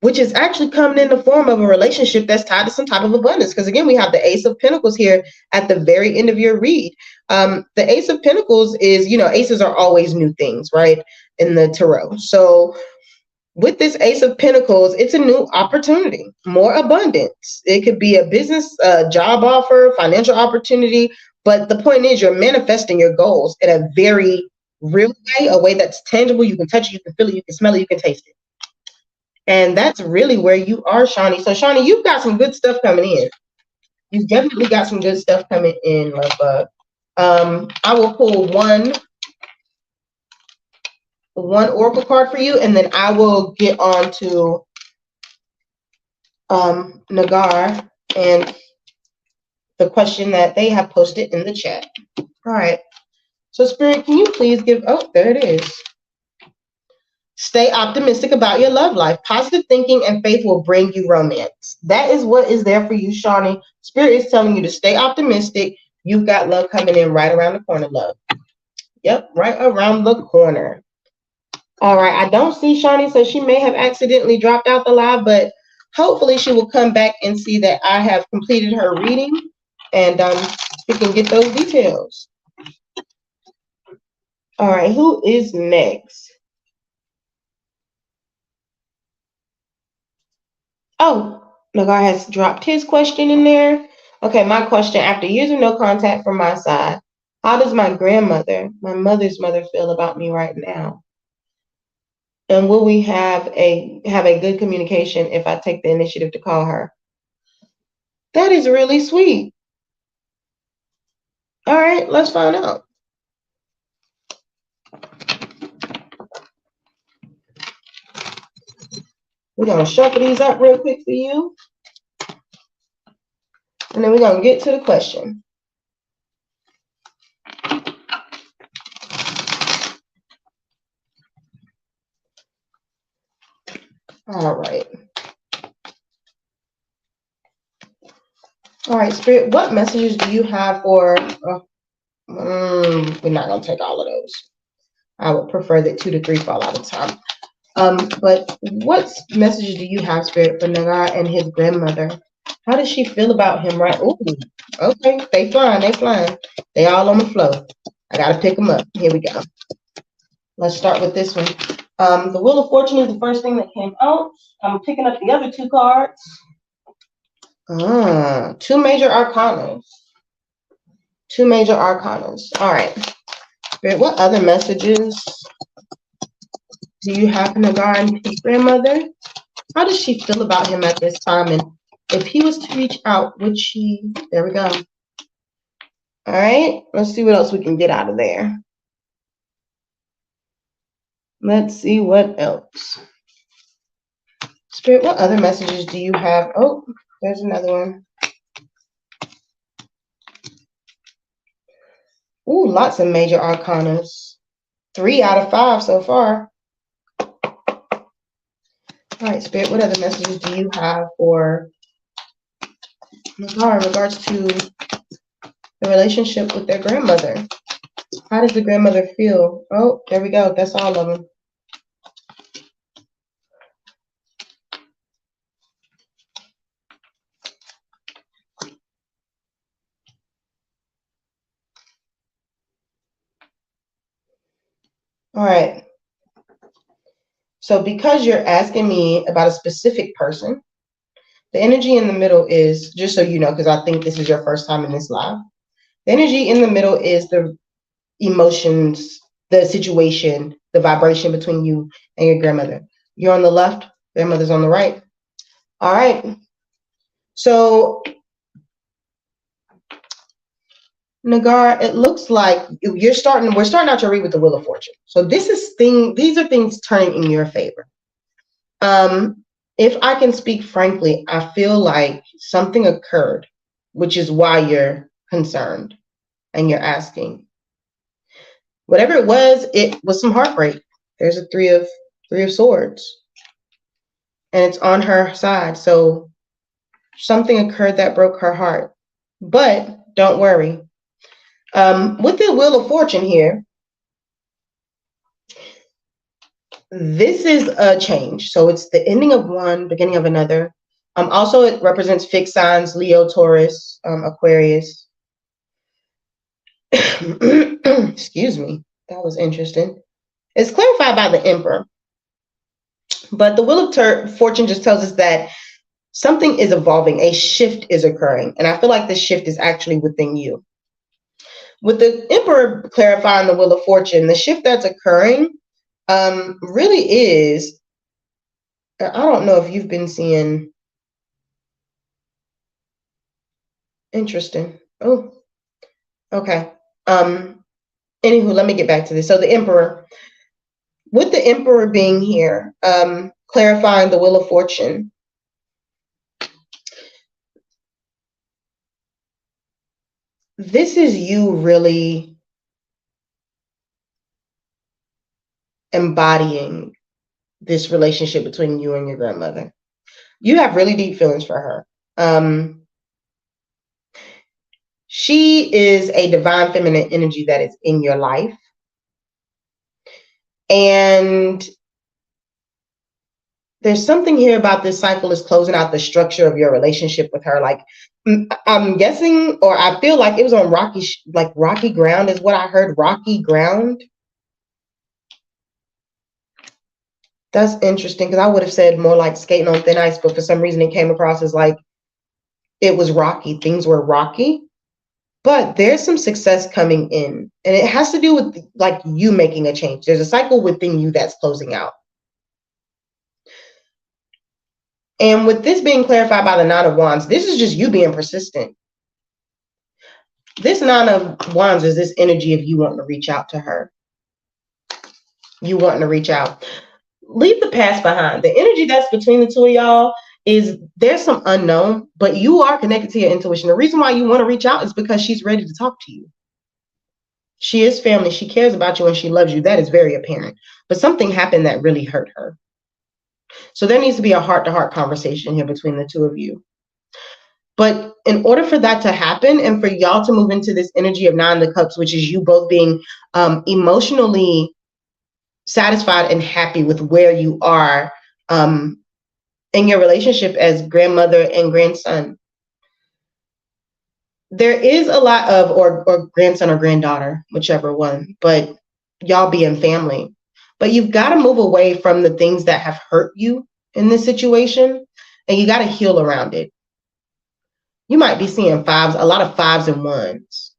which is actually coming in the form of a relationship that's tied to some type of abundance. Because again, we have the Ace of Pentacles here at the very end of your read. The Ace of Pentacles is, you know, aces are always new things, right, in the tarot. So with this Ace of Pentacles, it's a new opportunity, more abundance. It could be a business, job offer, financial opportunity. But the point is you're manifesting your goals in a very real way, a way that's tangible. You can touch it, you can feel it, you can smell it, you can taste it. And that's really where you are, Shani. So, Shani, you've got some good stuff coming in. You've definitely got some good stuff coming in, love bug. I will pull one oracle card for you, and then I will get on to Nagar and the question that they have posted in the chat. All right. So, Spirit, can you please give... Oh, there it is. Stay optimistic about your love life. Positive thinking and faith will bring you romance. That is what is there for you, Shani. Spirit is telling you to stay optimistic. You've got love coming in right around the corner, love. Yep, right around the corner. All right, I don't see Shani, so she may have accidentally dropped out the live, but hopefully she will come back and see that I have completed her reading, and we can get those details. All right, who is next? Oh, Nagar has dropped his question in there. Okay, my question: after years of no contact from my side, how does my grandmother, my mother's mother, feel about me right now? And will we have a good communication if I take the initiative to call her? That is really sweet. All right, let's find out. We're going to shuffle these up real quick for you. And then we're going to get to the question. All right. All right, Spirit, what messages do you have for... we're not going to take all of those. I would prefer that 2 to 3 fall out of time. But what messages do you have, Spirit, for Nagar and his grandmother? How does she feel about him, right? Ooh, okay, they flying. They all on the floor. I got to pick them up. Here we go. Let's start with this one. The Wheel of Fortune is the first thing that came out. I'm picking up the other 2 cards. 2 major arcanas. 2 major arcanas. All right. Spirit, what other messages do you have for Nagar and his grandmother? How does she feel about him at this time? And if he was to reach out, would she? There we go. All right. Let's see what else we can get out of there. Let's see what else. Spirit, what other messages do you have? Oh, there's another one. Ooh, lots of major arcanas. 3 out of 5 so far. All right, Spirit, what other messages do you have for Nagar in regards to the relationship with their grandmother? How does the grandmother feel? Oh, there we go. That's all of them. All right. So because you're asking me about a specific person, the energy in the middle is, just so you know, because I think this is your first time in this live, the energy in the middle is the emotions, the situation, the vibration between you and your grandmother. You're on the left, grandmother's on the right. All right. So Nagar, it looks like we're starting out your read with the Wheel of Fortune. So these are things turning in your favor. If I can speak frankly, I feel like something occurred, which is why you're concerned and you're asking. Whatever it was some heartbreak. There's a three of swords. And it's on her side. So something occurred that broke her heart. But don't worry. With the Wheel of Fortune here, this is a change. So it's the ending of one, beginning of another. Also, it represents fixed signs, Leo, Taurus, Aquarius. Excuse me. That was interesting. It's clarified by the Emperor. But the Wheel of Fortune just tells us that something is evolving. A shift is occurring. And I feel like this shift is actually within you. With the Emperor clarifying the Wheel of Fortune, the shift that's occurring really is, I don't know if you've been seeing, interesting. Oh, okay. Anywho, let me get back to this. So the Emperor, with the Emperor being here, clarifying the Wheel of Fortune, this is you really embodying this relationship between you and your grandmother. You have really deep feelings for her. She is a divine feminine energy that is in your life. And there's something here about this cycle is closing out the structure of your relationship with her. Like, I'm guessing, or I feel like it was on rocky ground is what I heard, rocky ground. That's interesting because I would have said more like skating on thin ice, but for some reason it came across as like it was rocky. Things were rocky, but there's some success coming in, and it has to do with like you making a change. There's a cycle within you that's closing out. And with this being clarified by the Nine of Wands, this is just you being persistent. This Nine of Wands is this energy of you wanting to reach out to her. You wanting to reach out. Leave the past behind. The energy that's between the two of y'all is there's some unknown, but you are connected to your intuition. The reason why you want to reach out is because she's ready to talk to you. She is family. She cares about you and she loves you. That is very apparent. But something happened that really hurt her. So there needs to be a heart-to-heart conversation here between the two of you. But in order for that to happen and for y'all to move into this energy of Nine of Cups, which is you both being emotionally satisfied and happy with where you are in your relationship as grandmother and grandson, there is a lot of, or grandson or granddaughter, whichever one, but y'all being family. But you've got to move away from the things that have hurt you in this situation, and you got to heal around it. You might be seeing fives, a lot of fives and ones.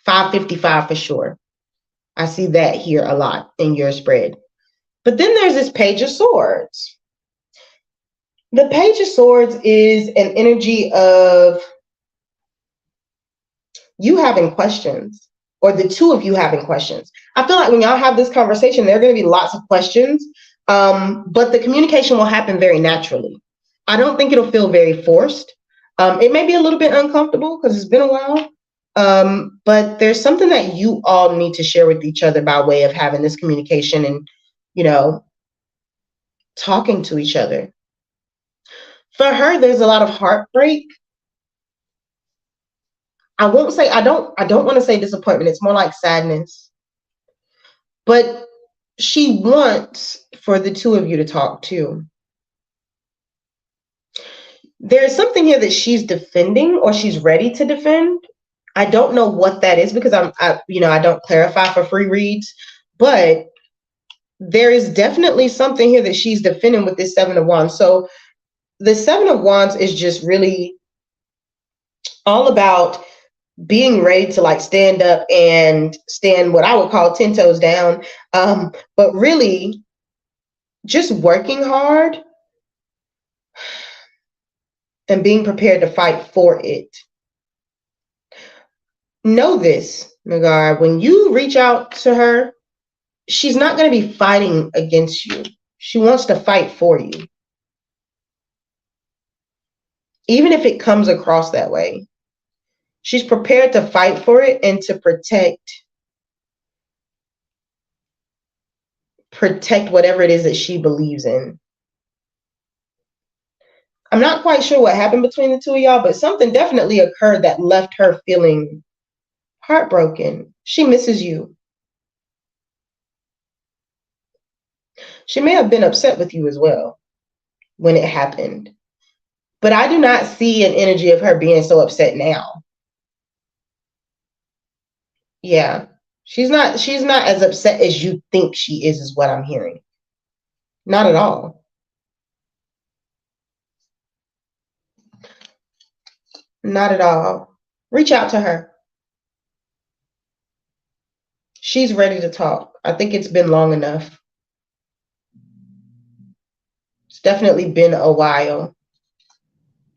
555 for sure. I see that here a lot in your spread. But then there's this Page of Swords. The Page of Swords is an energy of you having questions, or the two of you having questions. I feel like when y'all have this conversation, there are going to be lots of questions, but the communication will happen very naturally. I don't think it'll feel very forced. It may be a little bit uncomfortable because it's been a while, but there's something that you all need to share with each other by way of having this communication and, you know, talking to each other. For her, there's a lot of heartbreak. I won't say, I don't want to say disappointment. It's more like sadness. But she wants for the two of you to talk too. There's something here that she's defending or she's ready to defend. I don't know what that is because I don't clarify for free reads, but there is definitely something here that she's defending with this Seven of Wands. So the Seven of Wands is just really all about being ready to like stand up and stand what I would call 10 toes down, but really just working hard and being prepared to fight for it. Know this, Nagar, when you reach out to her, she's not going to be fighting against you. She wants to fight for you. Even if it comes across that way. She's prepared to fight for it and to protect whatever it is that she believes in. I'm not quite sure what happened between the two of y'all, but something definitely occurred that left her feeling heartbroken. She misses you. She may have been upset with you as well when it happened. But I do not see an energy of her being so upset now. Yeah. She's not as upset as you think she is what I'm hearing. Not at all. Not at all. Reach out to her. She's ready to talk. I think it's been long enough. It's definitely been a while.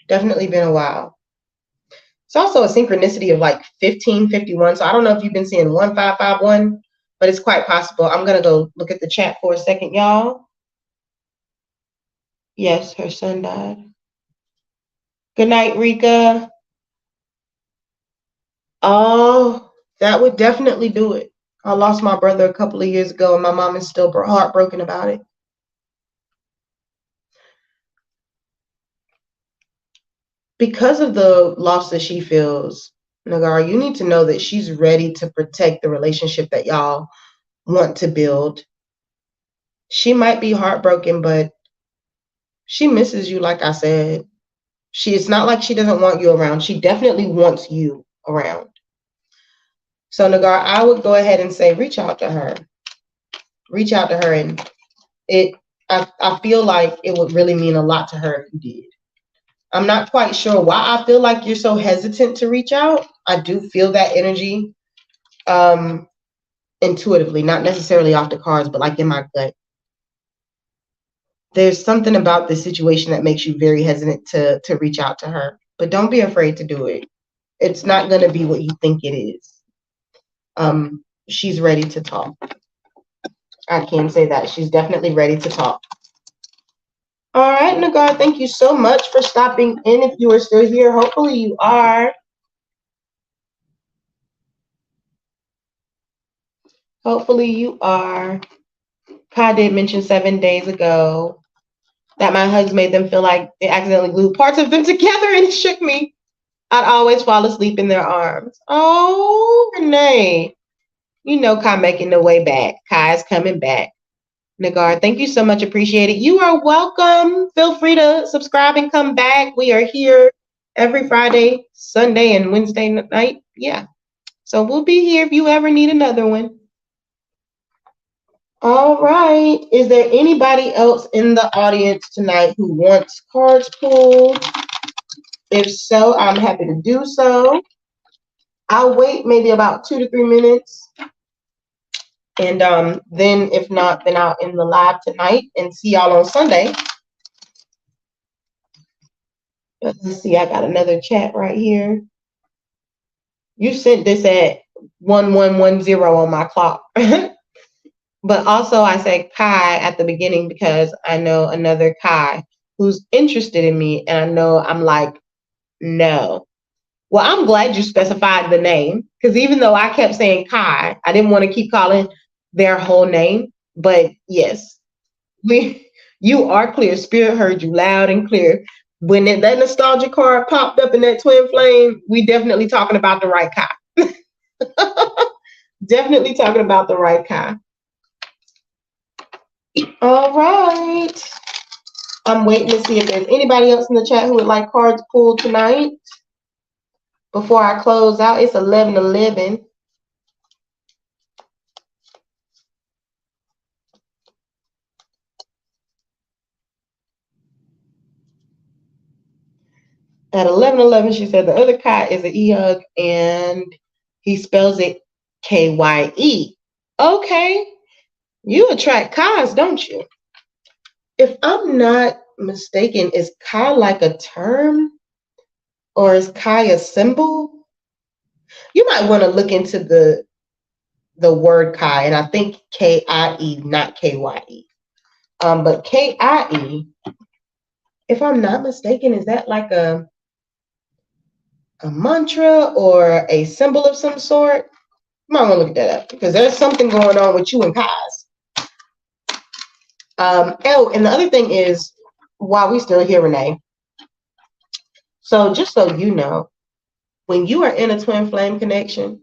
Definitely been a while. It's also a synchronicity of like 1551. So I don't know if you've been seeing 1551, but it's quite possible. I'm going to go look at the chat for a second, y'all. Yes, her son died. Good night, Rika. Oh, that would definitely do it. I lost my brother a couple of years ago, and my mom is still heartbroken about it. Because of the loss that she feels, Nagar, you need to know that she's ready to protect the relationship that y'all want to build. She might be heartbroken, but she misses you, like I said. It's not like she doesn't want you around. She definitely wants you around. So, Nagar, I would go ahead and say, reach out to her. Reach out to her. And I feel like it would really mean a lot to her if you did. I'm not quite sure why I feel like you're so hesitant to reach out. I do feel that energy intuitively, not necessarily off the cards, but like in my gut. there's something about this situation that makes you very hesitant to reach out to her. But don't be afraid to do it. It's not going to be what you think it is. She's ready to talk. I can say that. She's definitely ready to talk. All right, Nagar, thank you so much for stopping in. If you are still here, hopefully you are. Hopefully you are. Kai did mention 7 days ago that my hugs made them feel like they accidentally glued parts of them together, and it shook me. I'd always fall asleep in their arms. Oh, Renee. You know Kai making the way back. Kai is coming back. Nagar, thank you so much. Appreciate it. You are welcome. Feel free to subscribe and come back. We are here every Friday, Sunday, and Wednesday night. Yeah. So we'll be here if you ever need another one. All right. Is there anybody else in the audience tonight who wants cards pulled? If so, I'm happy to do so. I'll wait maybe about 2 to 3 minutes. And then if not, then I'll end the live tonight and see y'all on Sunday. Let's see, I got another chat right here. You sent this at 1110 on my clock. But also I said Kai at the beginning because I know another Kai who's interested in me, and I know I'm like, no. Well, I'm glad you specified the name, because even though I kept saying Kai, I didn't want to keep calling their whole name. But yes, you are clear. Spirit heard you loud and clear. When that nostalgia card popped up in that twin flame, we definitely talking about the right Kai. Definitely talking about the right Kai. All right. I'm waiting to see if there's anybody else in the chat who would like cards pulled tonight. Before I close out, it's 11:11. At 11:11, she said the other Kai is an E-hug, and he spells it Kye. Okay. You attract Kais, don't you? If I'm not mistaken, is Kai like a term? Or is Kai a symbol? You might want to look into the word Kai, and I think Kie, not Kye. But Kie, if I'm not mistaken, is that like a mantra or a symbol of some sort? You might want to look that up, because there's something going on with you and Kais. Oh, and the other thing is, while we still here, Renee, so just so you know, when you are in a twin flame connection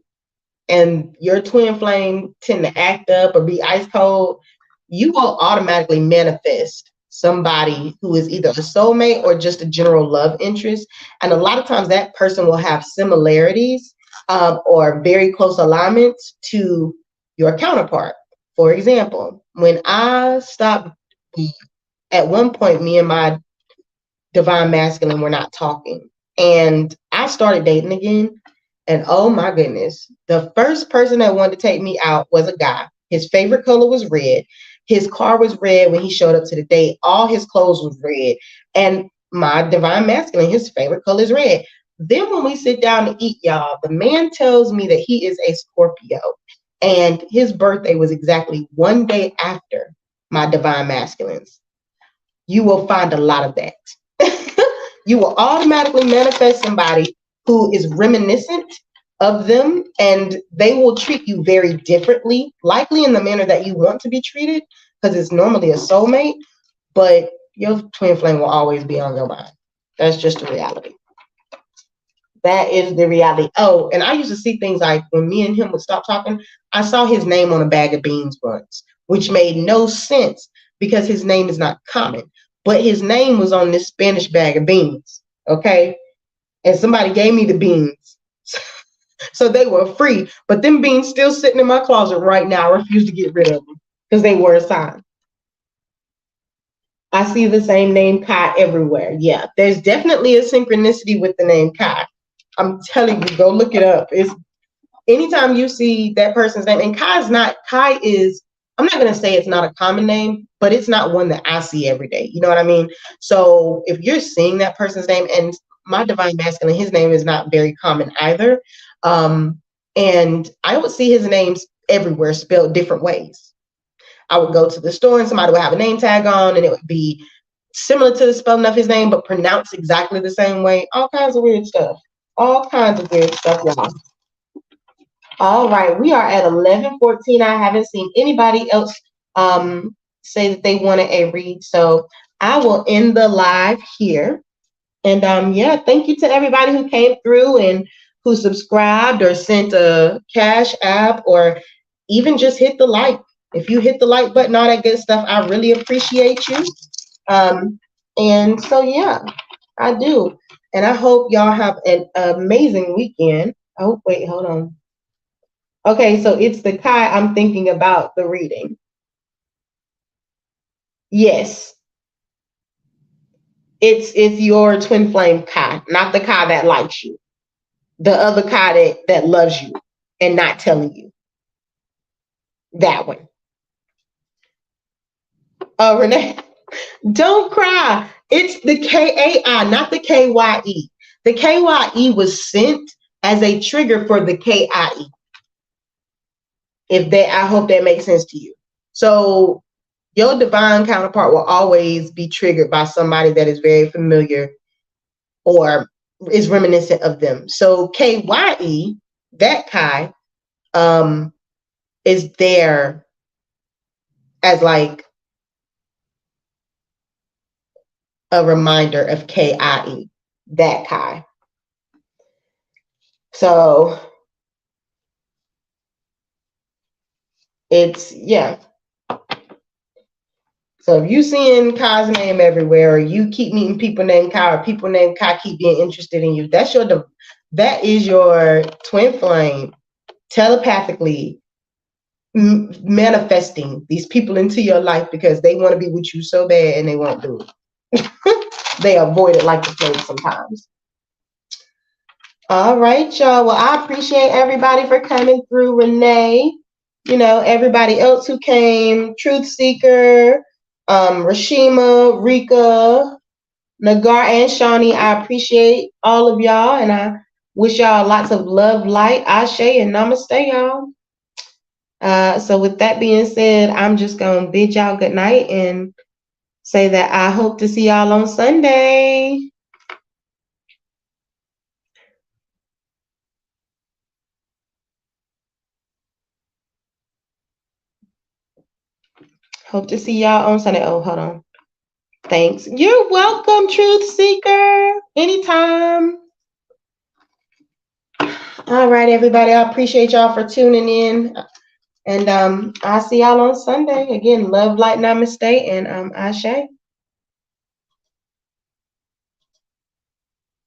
and your twin flame tend to act up or be ice cold, you will automatically manifest somebody who is either a soulmate or just a general love interest. And a lot of times that person will have similarities or very close alignments to your counterpart. For example, when I stopped, at one point, me and my divine masculine were not talking. And I started dating again. And oh my goodness, the first person that wanted to take me out was a guy. His favorite color was red. His car was red when he showed up to the date. All his clothes was red. And my divine masculine, his favorite color is red. Then when we sit down to eat, y'all, the man tells me that he is a Scorpio. And his birthday was exactly 1 day after my divine masculines. You will find a lot of that. You will automatically manifest somebody who is reminiscent of them, and they will treat you very differently, likely in the manner that you want to be treated, because it's normally a soulmate, but your twin flame will always be on your mind. That's just the reality. That is the reality. Oh, and I used to see things like when me and him would stop talking, I saw his name on a bag of beans once, which made no sense because his name is not common. But his name was on this Spanish bag of beans, okay? And somebody gave me the beans. So they were free. But them beans still sitting in my closet right now. I refuse to get rid of them because they were a sign. I see the same name Kai everywhere. Yeah, there's definitely a synchronicity with the name Kai. I'm telling you, go look it up. It's anytime you see that person's name, and Kai is I'm not going to say it's not a common name, but it's not one that I see every day. You know what I mean? So if you're seeing that person's name, and my divine masculine, his name is not very common either. And I would see his names everywhere spelled different ways. I would go to the store and somebody would have a name tag on and it would be similar to the spelling of his name, but pronounced exactly the same way. All kinds of weird stuff. All kinds of weird stuff, y'all. All right, we are at 11:14. I haven't seen anybody else say that they wanted a read, so I will end the live here. And yeah, thank you to everybody who came through and who subscribed or sent a cash app or even just hit the like. If you hit the like button, all that good stuff, I really appreciate you. And so yeah, I do. And I hope y'all have an amazing weekend. Oh, wait, hold on. Okay, so it's the Kai I'm thinking about the reading. Yes. It's your twin flame Kai, not the Kai that likes you. The other Kai that loves you and not telling you. That one. Oh, Renee, don't cry. It's the KAI, not the KYE. The KYE was sent as a trigger for the KIE. I hope that makes sense to you. So your divine counterpart will always be triggered by somebody that is very familiar or is reminiscent of them. So KYE, that Kai, is there as like a reminder of KIE, that Kai. So it's, yeah. So if you seeing Kai's name everywhere, or you keep meeting people named Kai, or people named Kai keep being interested in you, that is your twin flame telepathically manifesting these people into your life because they want to be with you so bad and they won't do it. They avoid it like the plague sometimes. All right, y'all. Well, I appreciate everybody for coming through. Renee, everybody else who came, Truth Seeker, Rashima, Rika, Nagar, and Shawnee. I appreciate all of y'all, and I wish y'all lots of love, light, ashe, and namaste, y'all. So with that being said, I'm just going to bid y'all good night and say that I hope to see y'all on Sunday. Hope to see y'all on Sunday. Oh, hold on. Thanks. You're welcome, Truth Seeker. Anytime. All right, everybody. I appreciate y'all for tuning in. And I'll see y'all on Sunday. Again, love, light, namaste, and ashe.